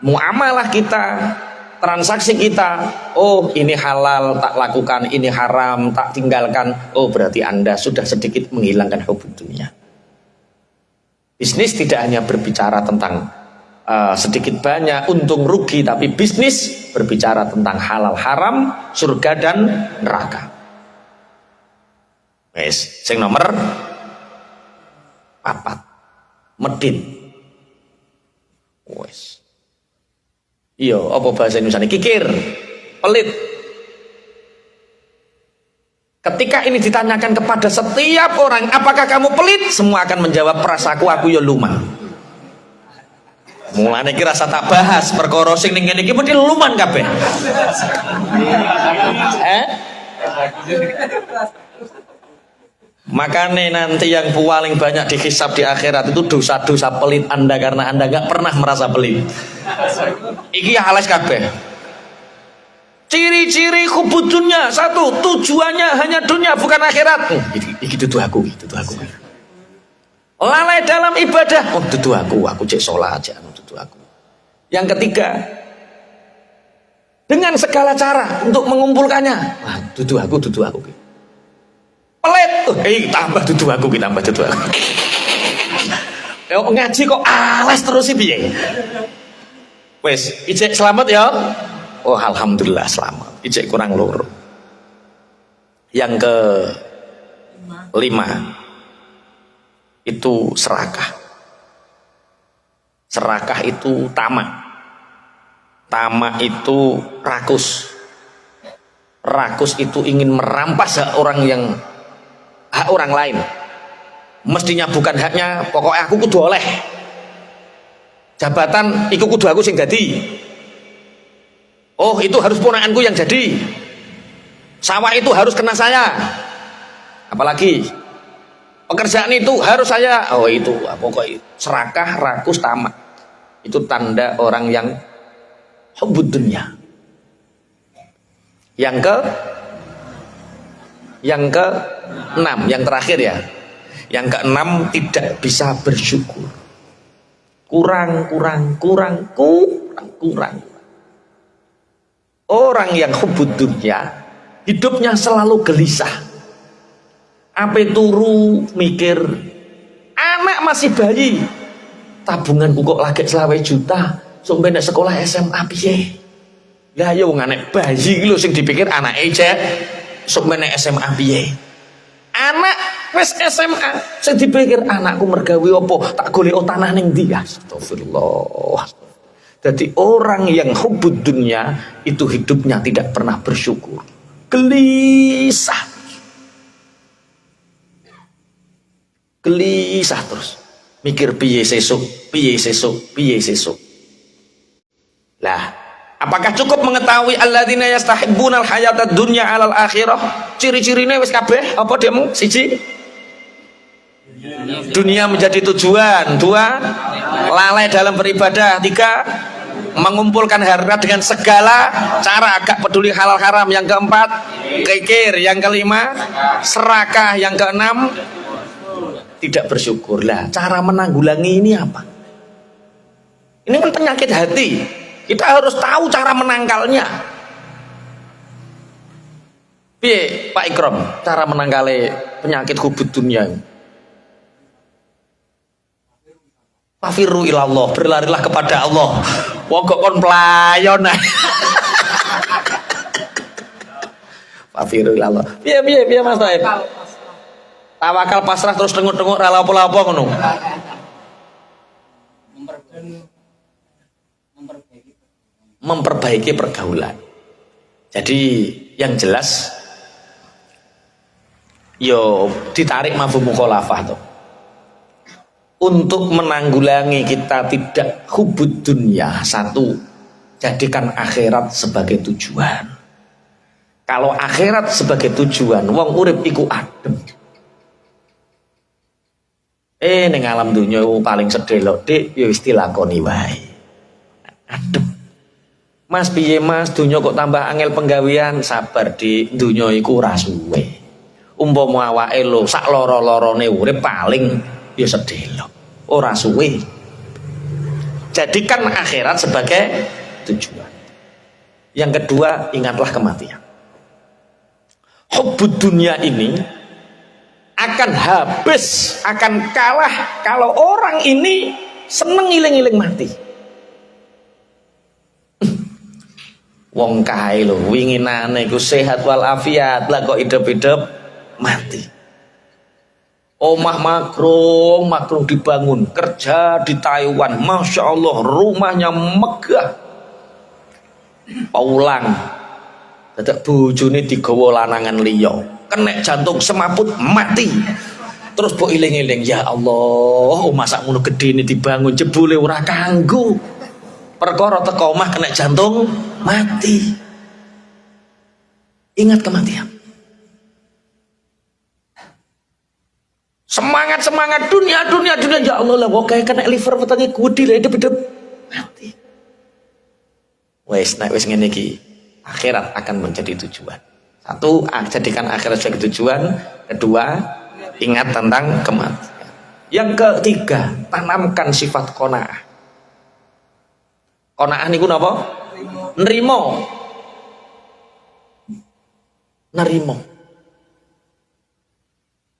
muamalah kita, transaksi kita, oh ini halal tak lakukan, ini haram tak tinggalkan, oh berarti Anda sudah sedikit menghilangkan hubung dunia. Bisnis tidak hanya berbicara tentang sedikit banyak untung rugi, tapi bisnis berbicara tentang halal haram, surga dan neraka. Wes, sing nomor 4 medit. Wes. Iya, apa bahasa Indonesia ini? Kikir, pelit. Ketika ini ditanyakan kepada setiap orang, apakah kamu pelit? Semua akan menjawab perasaku, aku ya luman. Mulane iki rasa tak bahas perkara sing ning kene iki mesti luman kabeh. Makanya nanti yang paling banyak dihisab di akhirat itu dosa-dosa pelit Anda karena Anda gak pernah merasa pelit. Iki halas kabeh. Ciri-ciri hubud dunia 1, tujuannya hanya dunia bukan akhirat. Iki dudu aku. Lalai dalam ibadah. Oh dudu aku cek sholat aja. Dudu aku. Yang ketiga, dengan segala cara untuk mengumpulkannya. Wah, dudu aku. Pelit. Tambah dudu aku. Ngaji kok alas terus sih piye? Wes, ijek selamat ya. Oh alhamdulillah selamat. Ijek kurang loro. Yang ke-5 itu serakah. Serakah itu tamak. Tamak itu rakus. Rakus itu ingin merampas hak orang lain. Mestinya bukan haknya, pokoknya aku kudu oleh. Jabatan iku kudu aku sing dadi. Oh, itu harus ponakanku yang jadi. Sawah itu harus kena saya. Apalagi pekerjaan itu harus saya. Oh itu pokoknya serakah, rakus, tamak. Itu tanda orang yang hubbud dunya. Yang ke-6, yang terakhir ya. Yang ke-6 tidak bisa bersyukur. Kurang. Orang yang hubbud dunya hidupnya selalu gelisah. Apa turu mikir, anak masih bayi, tabunganku kok lagi 20 juta, sampai nek sekolah SMA piye? Lah ya wong anak bayi lho sing dipikir anak aja, sampai nek SMA piye? Anak wis SMA sing dipikir anakku mergawe apa? Tak golek tanah ning ndi? Astagfirullah. Jadi orang yang hubbud dunya itu hidupnya tidak pernah bersyukur. Gelisah terus. Mikir piye sesuk. Lah, apakah cukup mengetahui alladzina yastahibbunal hayatad dunya 'alal akhirah? Ciri-cirine wis kabeh apa demo? Siji, dunia menjadi tujuan. 2, lalai dalam beribadah. 3, mengumpulkan harta dengan segala cara, agak peduli halal haram. Yang 4, kikir. Yang 5, serakah. Yang 6, tidak bersyukur. Lah, cara menanggulangi ini apa? Ini kan penyakit hati. Kita harus tahu cara menangkalnya. Piye Pak Ikram, cara menangkali penyakit hubbud dunya? Fafiru ilallah, berlarilah kepada Allah. Wong kok kon pelayon. Fafiru ilallah. Piye Mas Taib? Tawakal pasrah terus tengok-tengok ra lapo-lapo ngono. Memperbaiki pergaulan. Jadi yang jelas yo ditarik mafhum mukhalafah tuh. Untuk menanggulangi kita tidak hubbud dunya, 1, jadikan akhirat sebagai tujuan. Kalau akhirat sebagai tujuan, wong urip iku adem. Ning alam dunya paling sedelok dik ya wis dilakoni wae. Adem. Mas piye Mas, dunya kok tambah angel penggawean? Sabar di dunya iku ora suwe. Umpama awake lho sak lara-larane urip paling ya sedelok. Ora suwe. Jadikan akhirat sebagai tujuan. Yang kedua, ingatlah kematian. Hubbud dunya ini akan habis, akan kalah kalau orang ini seneng iling-iling mati. Wong kae lho winginane iku sehat walafiat, lah kok hidup-hidup mati. Omah makrung dibangun, kerja di Taiwan, Masya Allah, rumahnya megah. Paulang, dadak bojone digawa lanangan liya, kena jantung semaput mati. Terus mbok iling-iling, ya Allah, omah sak ngono gedene dibangun jebule ora kanggo. Perkara teko omah kena jantung mati. Ingat kematian. Semangat dunia ya Allah lah kok kayak kena liver wetenge gudi lah hidup mati. Wes ngene iki akhirat akan menjadi tujuan. 1, jadikan akhirat sebagai tujuan. 2, ingat tentang kematian. Yang ketiga, tanamkan sifat qanaah. Qanaah niku napa? Nerimo.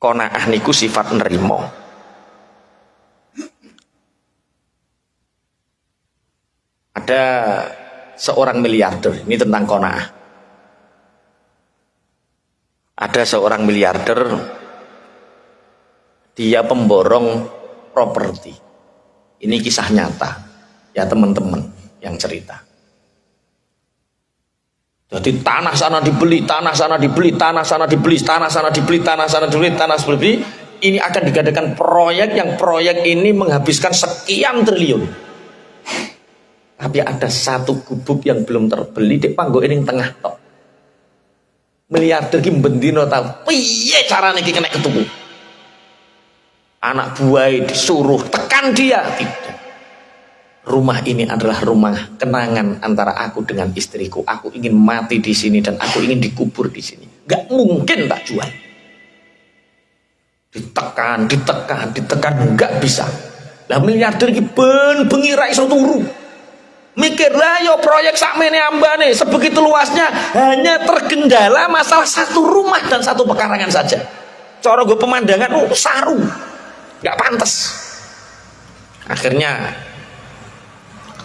Qanaah niku sifat nerimo. Ada seorang miliarder, ini tentang qanaah. Ada seorang miliarder, dia pemborong properti. Ini kisah nyata, ya teman-teman yang cerita. Jadi tanah sana dibeli, tanah sana dibeli, tanah sana dibeli, tanah sana dibeli, tanah sana dibeli, tanah sana dibeli. Ini akan digadakan proyek yang proyek ini menghabiskan sekian triliun. Tapi ada satu gubuk yang belum terbeli di panggo ini tengah tok. miliarder ki bendino tau piye carane ki kena ketuku. Anak buah disuruh tekan dia, tidak. Rumah ini adalah rumah kenangan antara aku dengan istriku. Aku ingin mati di sini dan aku ingin dikubur di sini. Gak mungkin tak jual. Ditekan, gak bisa. Lah miliarder ki bengi ra iso turu. Mikir lah yo proyek sakmene ambane sebegitu luasnya hanya terkendala masalah satu rumah dan satu pekarangan saja. Cara gue pemandangan saru. Gak pantas. Akhirnya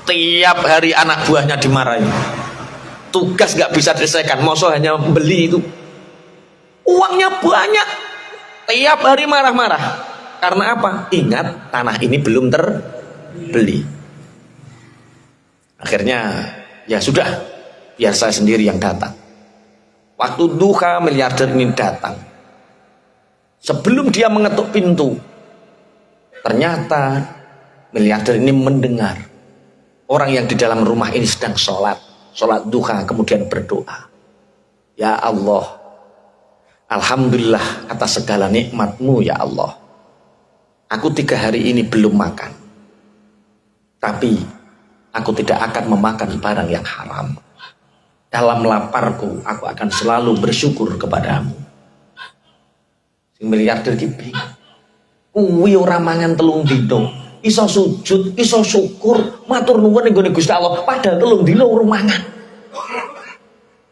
tiap hari anak buahnya dimarahi. Tugas gak bisa diselesaikan, masa hanya beli itu. Uangnya banyak. Tiap hari marah-marah. Karena apa? Ingat tanah ini belum terbeli. Akhirnya ya sudah, biar saya sendiri yang datang. Waktu duha miliarder ini datang. Sebelum dia mengetuk pintu, ternyata miliarder ini mendengar orang yang di dalam rumah ini sedang sholat duha, kemudian berdoa. Ya Allah, alhamdulillah atas segala nikmat-Mu ya Allah. Aku 3 hari ini belum makan, tapi aku tidak akan memakan barang yang haram. Dalam laparku, aku akan selalu bersyukur kepadamu. Sing miliarder ki bingung. Kuwi ora mangan 3 dino, iso sujud, iso syukur, matur nuwun ning gone Gusti Allah, padahal 3 dino urung mangan.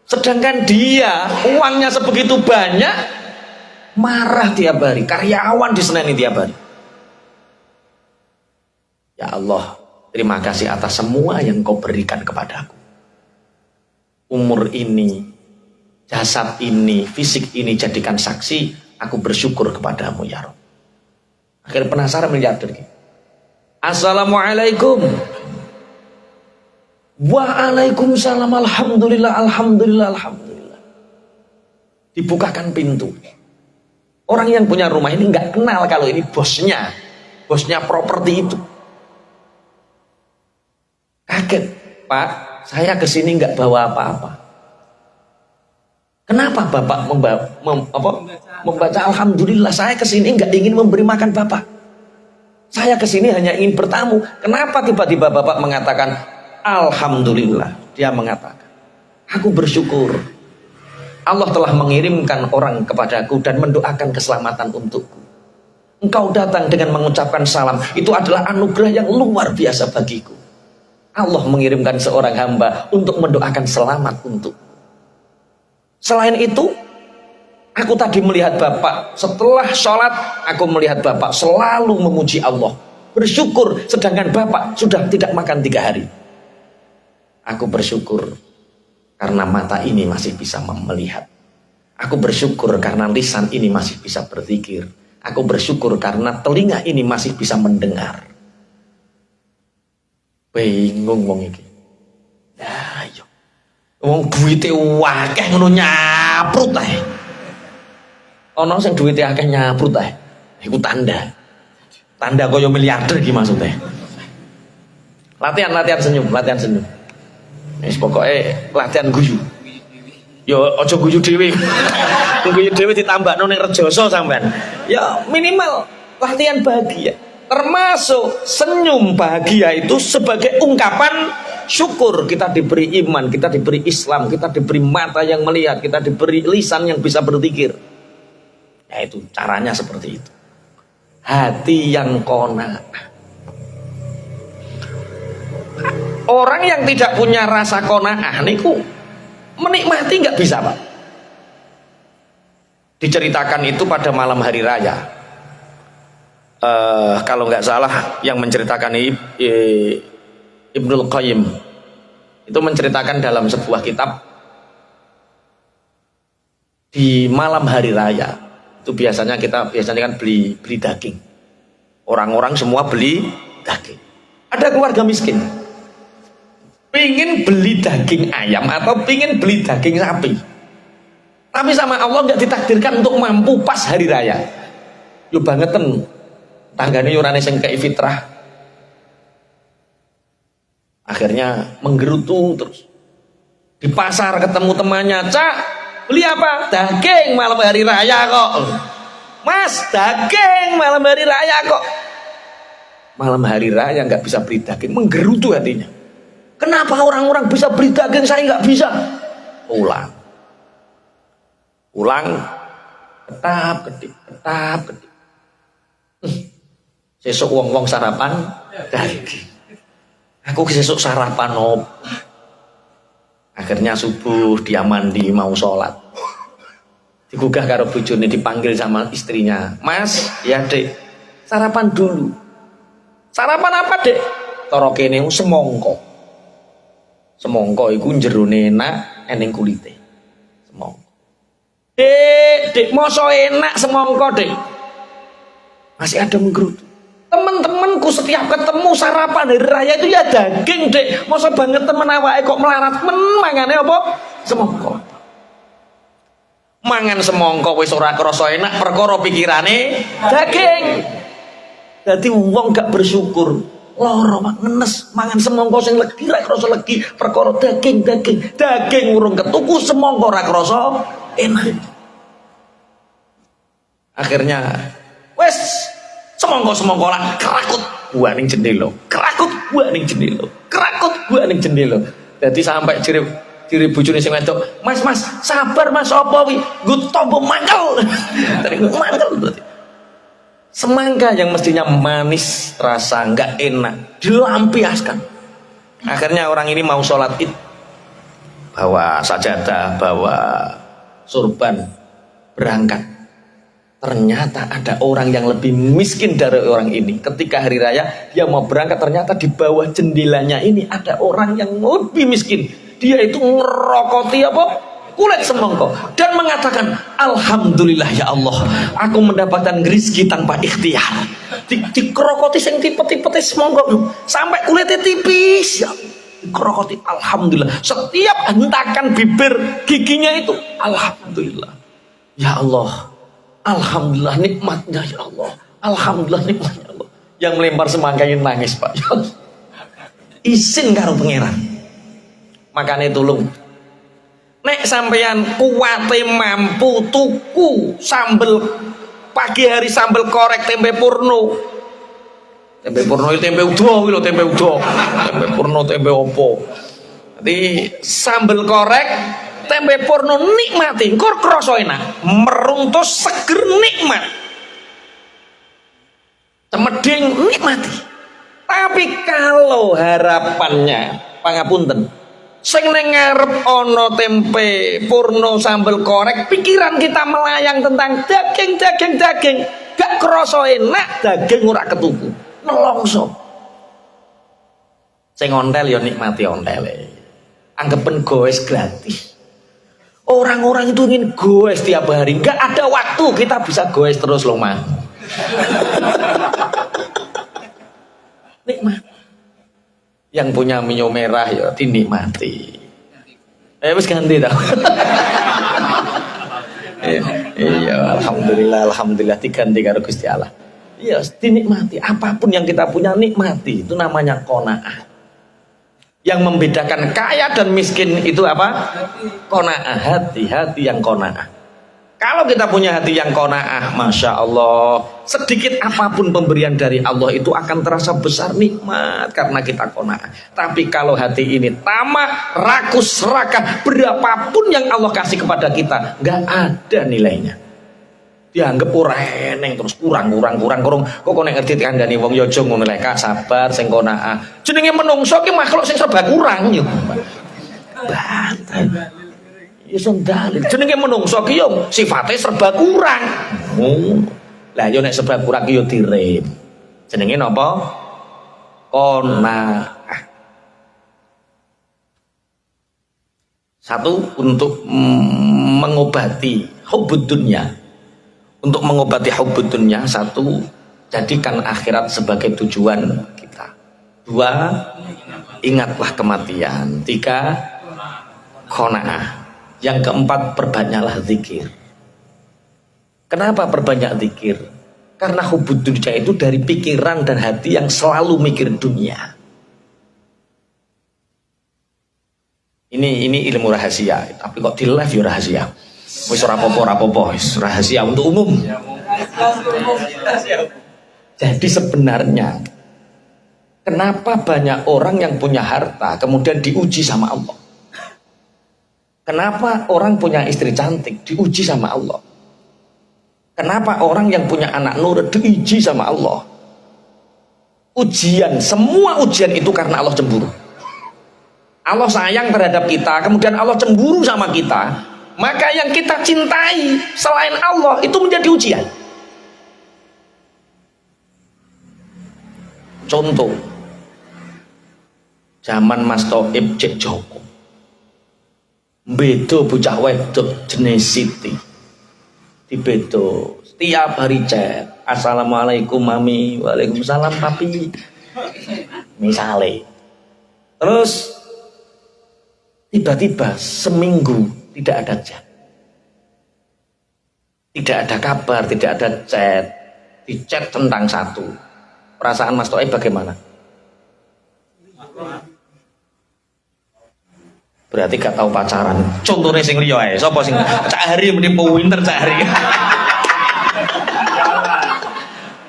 Sedangkan dia uangnya sebegitu banyak, marah tiap hari, karyawan diseneni tiap hari. Ya Allah, terima kasih atas semua yang Kau berikan kepadaku. Umur ini, jasad ini, fisik ini jadikan saksi, aku bersyukur kepadamu ya Rabb. Akhirnya penasaran miliarder. Assalamualaikum. Waalaikumsalam. Alhamdulillah, alhamdulillah, alhamdulillah. Dibukakan pintu. Orang yang punya rumah ini nggak kenal kalau ini bosnya properti itu. Kaget, Pak, saya kesini nggak bawa apa-apa. Kenapa Bapak membaca Alhamdulillah? Saya kesini nggak ingin memberi makan Bapak. Saya kesini hanya ingin bertamu. Kenapa tiba-tiba Bapak mengatakan Alhamdulillah? Dia mengatakan, aku bersyukur. Allah telah mengirimkan orang kepadaku dan mendoakan keselamatan untukku. Engkau datang dengan mengucapkan salam. Itu adalah anugerah yang luar biasa bagiku. Allah mengirimkan seorang hamba untuk mendoakan selamat untuk. Selain itu, aku tadi melihat Bapak setelah sholat, aku melihat Bapak selalu memuji Allah, bersyukur, sedangkan Bapak sudah tidak makan 3 hari. Aku bersyukur karena mata ini masih bisa melihat. Aku bersyukur karena lisan ini masih bisa berzikir. Aku bersyukur karena telinga ini masih bisa mendengar. Bingung wong iki. Lah yo. Wong duwite akeh ngono nyaprut ae. Ana sing duwite akeh nyaprut ae. Iku tanda. Tanda kaya miliarder iki maksudnya. Latihan senyum. Wis pokoke latihan guyu. Yo aja guyu dhewe. Guyu dhewe ditambahno ning rejoso sampean. Ya minimal latihan bahagia. Termasuk senyum bahagia itu sebagai ungkapan syukur. Kita diberi iman, kita diberi Islam, kita diberi mata yang melihat, kita diberi lisan yang bisa berzikir. Ya itu caranya seperti itu. Hati yang qanaah. Orang yang tidak punya rasa qanaah niku menikmati nggak bisa, Pak. Diceritakan itu pada malam hari raya. Kalau nggak salah yang menceritakan Ibnul Qayyim itu menceritakan dalam sebuah kitab, di malam hari raya itu biasanya kan beli daging. Orang-orang semua beli daging. Ada keluarga miskin pingin beli daging ayam atau pingin beli daging sapi, tapi sama Allah nggak ditakdirkan untuk mampu pas hari raya. Yo bangetan tanggane yurane sing kei fitrah. Akhirnya menggerutu terus. Di pasar ketemu temannya, "Cak, Beli apa? Daging malam hari raya kok. Mas, daging malam hari raya kok. Malam hari raya nggak bisa beli daging, menggerutu hatinya. Kenapa orang-orang bisa beli daging, saya nggak bisa? Ulang, ketap ketik. Sesuk wong-wong sarapan daging. Aku sesuk sarapan op. Akhirnya subuh dia mandi mau sholat. Digugah karo bojone, dipanggil sama istrinya. Mas, ya dek, sarapan dulu. Sarapan apa dek? Cara kene semongko. Semongko iku jerone enak, eneng kulite. Semongko. Dek, mosok enak semongko dek. Masih ada menggerutu. Teman-temanku setiap ketemu sarapan hari raya itu ya daging dek. Masa banget temen awake kok melarat mangane apa? Semongko. Mangan semongko wis ora krasa enak perkara pikirane daging. Dadi wong gak bersyukur. Lara ngenes mangan semongko sing legi ra krasa legi perkara daging. Daging urung ketuku semongko ra krasa enak. Akhirnya wes semongko lah kerakut buah ning jendela. Jadi sampai ciri bojone sing wedok, Mas, sabar Mas apa wi? Nggo tombo mangkel. Tadi mangkel. Semangka yang mestinya manis, rasa enggak enak, dilampiaskan. Akhirnya orang ini mau sholat Id, bawa sajadah, bawa surban, berangkat. Ternyata ada orang yang lebih miskin dari orang ini. Ketika hari raya dia mau berangkat, ternyata di bawah jendelanya ini ada orang yang lebih miskin. Dia itu ngerokoti apa? Kulit semongko dan mengatakan, alhamdulillah ya Allah, aku mendapatkan rezeki tanpa ikhtiar. Dikerokoti sing tipet-tipet semongko sampai kulitnya tipis ya. Dikerokoti alhamdulillah. Setiap hentakan bibir giginya itu alhamdulillah. Ya Allah, alhamdulillah nikmatnya ya Allah. Alhamdulillah nikmatnya Allah. Yang melempar semangka ini nangis Pak. Isin karo pangeran. Makanya tolong. Nek sampeyan kuwate mampu tuku sambel pagi hari sambel korek tempe purno. Tempe purno itu tempe udo lho, tempe udo. Tempe purno tempe opo. Jadi sambel korek tempe purno nikmati, engko krasa enak, meruntus seger nikmat. Cemeding nikmati. Tapi kalau harapannya pangapunten, sing ning ngarep ana tempe purno sambel korek, pikiran kita melayang tentang daging. Gak krasa enak, daging ora ketuku. Nelongso. Sing ontel ya nikmati ontele. Anggepen goes gratis. Orang-orang itu ingin goes tiap hari. Gak ada waktu kita bisa goes terus loh mah. Nikmat. Yang punya minyak merah ya dinikmati. Wis ganti dah. Iya, alhamdulillah diganti karo Gusti Allah. Iya, dinikmati. Apapun yang kita punya nikmati. Itu namanya qanaah. Yang membedakan kaya dan miskin itu apa? Qanaah, hati yang qanaah. Kalau kita punya hati yang qanaah, masya Allah, sedikit apapun pemberian dari Allah itu akan terasa besar nikmat karena kita qanaah. Tapi kalau hati ini tamak, rakus, serakah, berapapun yang Allah kasih kepada kita, nggak ada nilainya. Dianggap ora eneng terus kurang. Kok nek ngerti kandhane wong ya aja ngono lek sabar sing qanaah. Jenenge menungso ki makhluk sing serba kurang yo. Bantai. Ya sendal. Jenenge menungso ki yo sifate serba kurang. Lah yo nek serba kurang ki yo direm. Jenenge napa? Qanaah. Satu untuk mengobati hubbud dunya. Untuk mengobati hubbud dunya, satu, jadikan akhirat sebagai tujuan kita. Dua, ingatlah kematian. Tiga, qanaah. Yang keempat, perbanyaklah zikir. Kenapa perbanyak zikir? Karena hubbud dunya itu dari pikiran dan hati yang selalu mikir dunia. Ini ilmu rahasia, tapi kok di live ya rahasia. Wis ora apa-apa, wis rahasia untuk umum. Jadi sebenarnya kenapa banyak orang yang punya harta kemudian diuji sama Allah? Kenapa orang punya istri cantik diuji sama Allah? Kenapa orang yang punya anak nurut diuji sama Allah? Ujian, semua ujian itu karena Allah cemburu. Allah sayang terhadap kita, kemudian Allah cemburu sama kita. Maka yang kita cintai selain Allah itu menjadi ujian. Contoh, zaman Mas Toib Cek Joko, bedo bocah wedok jenis Siti, di bedo setiap hari chat, assalamualaikum mami, waalaikumsalam papi, misalnya. Terus tiba-tiba seminggu tidak ada chat, tidak ada kabar, tidak ada chat, di chat tentang satu. Perasaan Mas Toib bagaimana? Berarti gak tahu pacaran. Contohnya sing liya ae, sapa sing Cak Hari muni pinter Cak Hari.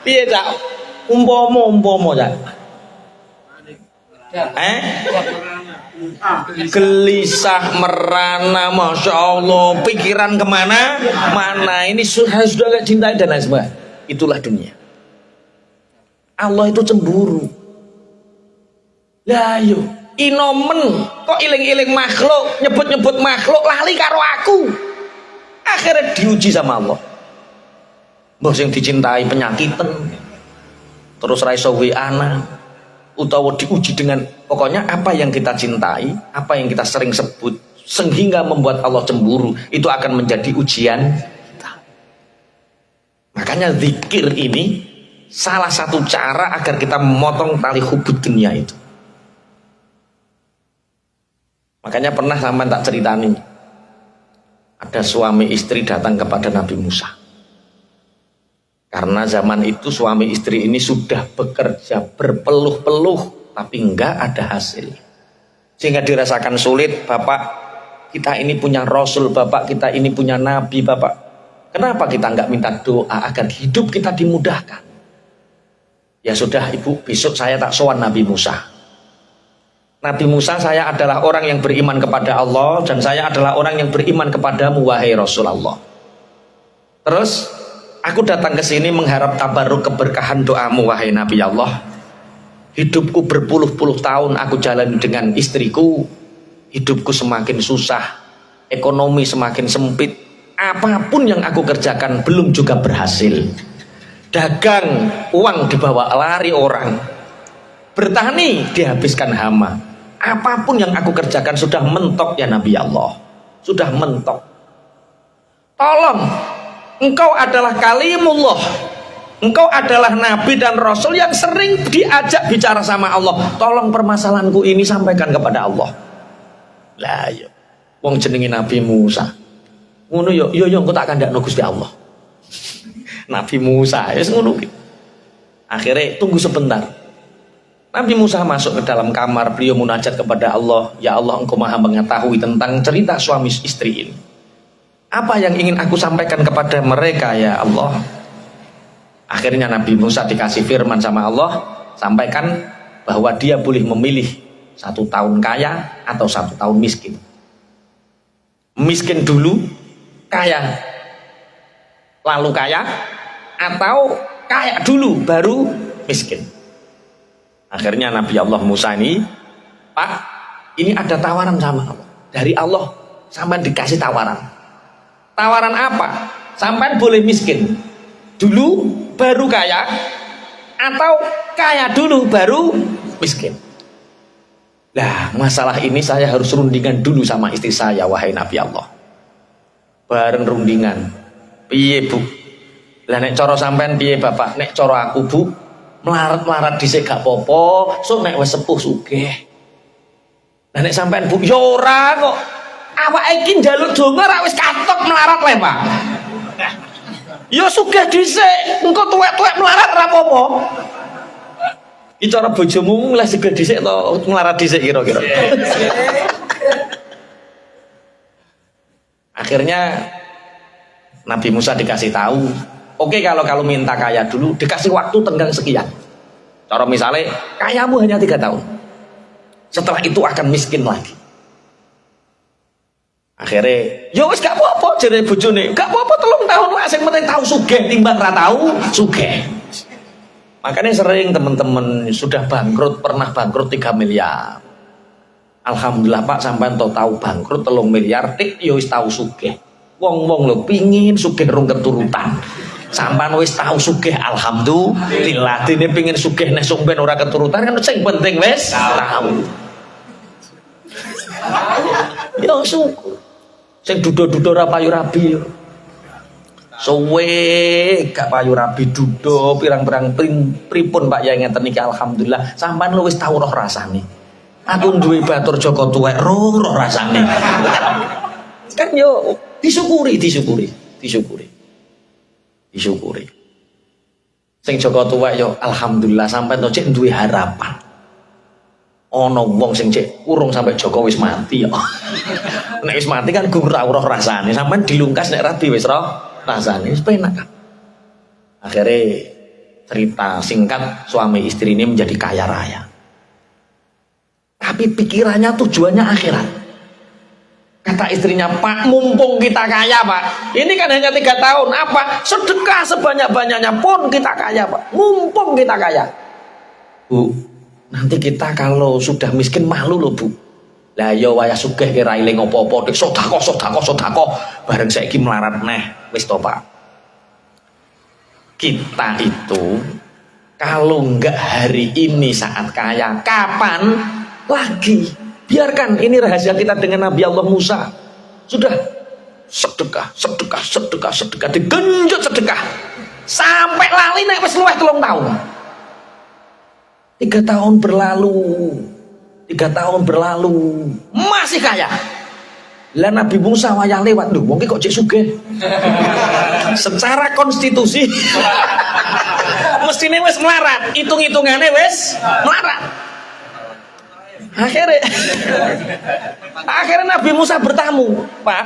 Piye Cak? Umpama Cak. Gelisah merana, masya Allah, pikiran kemana mana, ini sudah gak cintai dan lain sebagainya. Itulah dunia. Allah itu cemburu. Lah yo inomen kok iling-iling makhluk, nyebut-nyebut makhluk lali karo aku. Akhirnya diuji sama Allah. Mbah sing dicintai penyakitan, terus ra iso ana, utawa diuji dengan pokoknya apa yang kita cintai, apa yang kita sering sebut sehingga membuat Allah cemburu, itu akan menjadi ujian kita. Makanya zikir ini salah satu cara agar kita memotong tali hubud dunia itu. Makanya pernah sampai tak ceritani, ada suami istri datang kepada Nabi Musa. Karena zaman itu suami istri ini sudah bekerja berpeluh-peluh tapi enggak ada hasil. Sehingga dirasakan sulit, Bapak kita ini punya Rasul, Bapak kita ini punya Nabi, Bapak. Kenapa kita enggak minta doa agar hidup kita dimudahkan? Ya sudah Ibu, besok saya tak sowan Nabi Musa. Nabi Musa, saya adalah orang yang beriman kepada Allah dan saya adalah orang yang beriman kepadamu wahai Rasulullah. Terus aku datang ke sini mengharap tabaruk keberkahan doamu wahai Nabi Allah. Hidupku berpuluh-puluh tahun aku jalan dengan istriku, hidupku semakin susah, ekonomi semakin sempit. Apapun yang aku kerjakan belum juga berhasil. Dagang, uang dibawa lari orang, bertani dihabiskan hama. Apapun yang aku kerjakan sudah mentok ya Nabi Allah, sudah mentok. Tolong, engkau adalah kalimullah, engkau adalah Nabi dan Rasul yang sering diajak bicara sama Allah. Tolong permasalahanku ini sampaikan kepada Allah. Lah yo, wong jenenge Nabi Musa, ngono yo engko tak kandakno Gusti Allah. Nabi Musa ya ngono. Akhirnya tunggu sebentar. Nabi Musa masuk ke dalam kamar, beliau munajat kepada Allah, ya Allah engkau maha mengetahui tentang cerita suami istri ini. Apa yang ingin aku sampaikan kepada mereka ya Allah? Akhirnya Nabi Musa dikasih firman sama Allah, sampaikan bahwa dia boleh memilih 1 tahun kaya atau 1 tahun miskin. Miskin dulu, kaya, lalu kaya, atau kaya dulu baru miskin. Akhirnya Nabi Allah Musa ini, Pak, ini ada tawaran sama Allah. Dari Allah sampai dikasih tawaran. Tawaran apa? Sampai boleh miskin dulu baru kaya, atau kaya dulu baru miskin. Nah, masalah ini saya harus rundingan dulu sama istri saya wahai Nabi Allah. Bareng rundingan, piye Bu? Lah nek cara sampean piye Bapak? Nek cara aku Bu, melarat-melarat dhisik gak apa-apa, sok nek wis sepuh sugih. Lah nek sampean Bu, ya ora kok. Awake iki njaluk donga ra wis katok melarat le, Pak. Ya sugih dhisik, engko tuwek-tuwek melarat ra apa-apa. Iki cara bojomu mulai sugih dhisik to melarat dhisik kira-kira. Akhirnya Nabi Musa dikasih tahu, oke, kalau minta kaya dulu, dikasih waktu tenggang sekian. Cara misalnya kayamu hanya 3 tahun, setelah itu akan miskin lagi. Akhirnya, yo wis gak apa-apa jare bojone, gak apa-apa 3 tahun lah, sing penting tahu sugih timbang ra tahu sugih. Makanya sering teman-teman sudah bangkrut, pernah bangkrut 3 miliar. Alhamdulillah Pak, sampean tahu bangkrut 3 miliar, tik yo wis tahu sugih. Wong-wong lho pingin sugih rung keturutan. Sampean wis tahu sugih, alhamdulillah. Dene pengin sugih nek sampean ora keturutan kan sing penting wis tahu. Ya syukur. Sing dudo-dudo ora payu rabi. Suwe gak payu rabi dudo pirang-pirang pripun Pak ya ngeten iki alhamdulillah. Sampean lu wis tahu roh rasane. Aku duwe batur Joko tuwek roh rasane. Kan yo disyukuri. Sing Joko tuwek yo alhamdulillah sampean to cek duwe harapan. Ono wong sing cek urung sampai Joko wis mati ya. Nek wis mati kan gur roh rasane. Sampean dilungkas nek rabi wis roh rasane wis penak kan. Akhirnya cerita singkat, suami istri ini menjadi kaya raya. Tapi pikirannya tujuannya akhirat. Kata istrinya, Pak, mumpung kita kaya Pak, ini kan hanya 3 tahun, apa? Sedekah sebanyak-banyaknya pun kita kaya Pak, mumpung kita kaya. Bu, nanti kita kalau sudah miskin malu loh Bu. Lah yo wayah sugih kira eling apa-apa, sedekah, bareng saiki melarat neh, wis to Pak. Kita itu kalau enggak hari ini saat kaya, kapan lagi? Biarkan, ini rahasia kita dengan Nabi Allah Musa. Sudah sedekah, digenjot sedekah sampai lali nek wis luwih 3 tahun. 3 tahun berlalu masih kaya. Lah Nabi Musa wayah lewat lho, wong kok cek sugih. Secara konstitusi mestine wis melarat, hitung-hitungane wis melarat. Akhirnya Nabi Musa bertamu, Pak,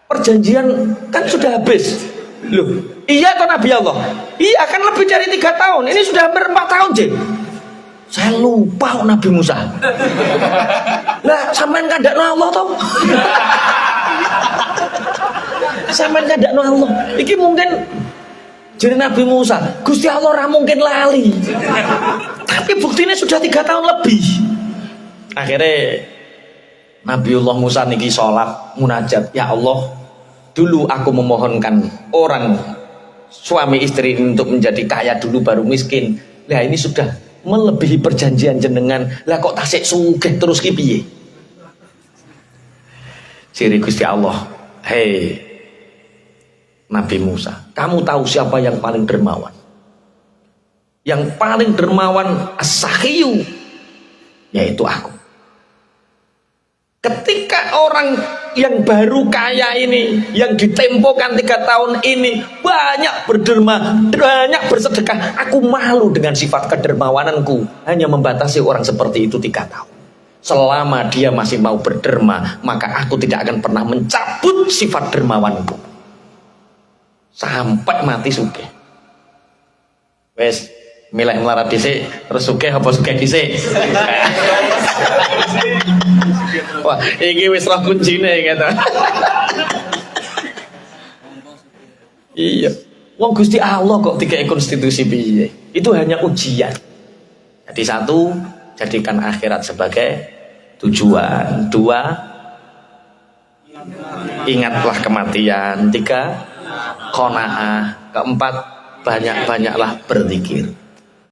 perjanjian kan sudah habis. Loh, iya toh Nabi Allah? Iya kan lebih dari 3 tahun. Ini sudah hampir 4 tahun, Jeng. Saya lupa Nabi Musa. Lah, sampean kandakno Allah toh? Sampean kandakno Allah. Iki mungkin jadi Nabi Musa, Gusti Allah ora mungkin lali. Tapi buktinya sudah 3 tahun lebih. Akhirnya Nabiullah Musa niki sholat munajat, ya Allah, dulu aku memohonkan orang suami istri untuk menjadi kaya dulu baru miskin. Lah ini sudah melebihi perjanjian jenengan. Lah kok tasik sugih terus ki piye? Siri Gusti Allah, hei Nabi Musa, kamu tahu siapa yang paling dermawan? Yang paling dermawan as-sakhiyu, yaitu aku. Ketika orang yang baru kaya ini, yang ditempokan 3 tahun ini banyak berderma, banyak bersedekah, aku malu dengan sifat kedermawananku. Hanya membatasi orang seperti itu 3 tahun. Selama dia masih mau berderma, maka aku tidak akan pernah mencabut sifat dermawanku sampai mati sugih. Wes milih melarat dhisik terus sugih apa sugih dhisik? Wah, iki wis roh kuncine gitu. Iya. Wong Gusti Allah kok dikai konstitusi piye? Itu hanya ujian. Jadi 1, jadikan akhirat sebagai tujuan. 2, ingatlah kematian. 3, qanaah. 4, banyak-banyaklah berzikir.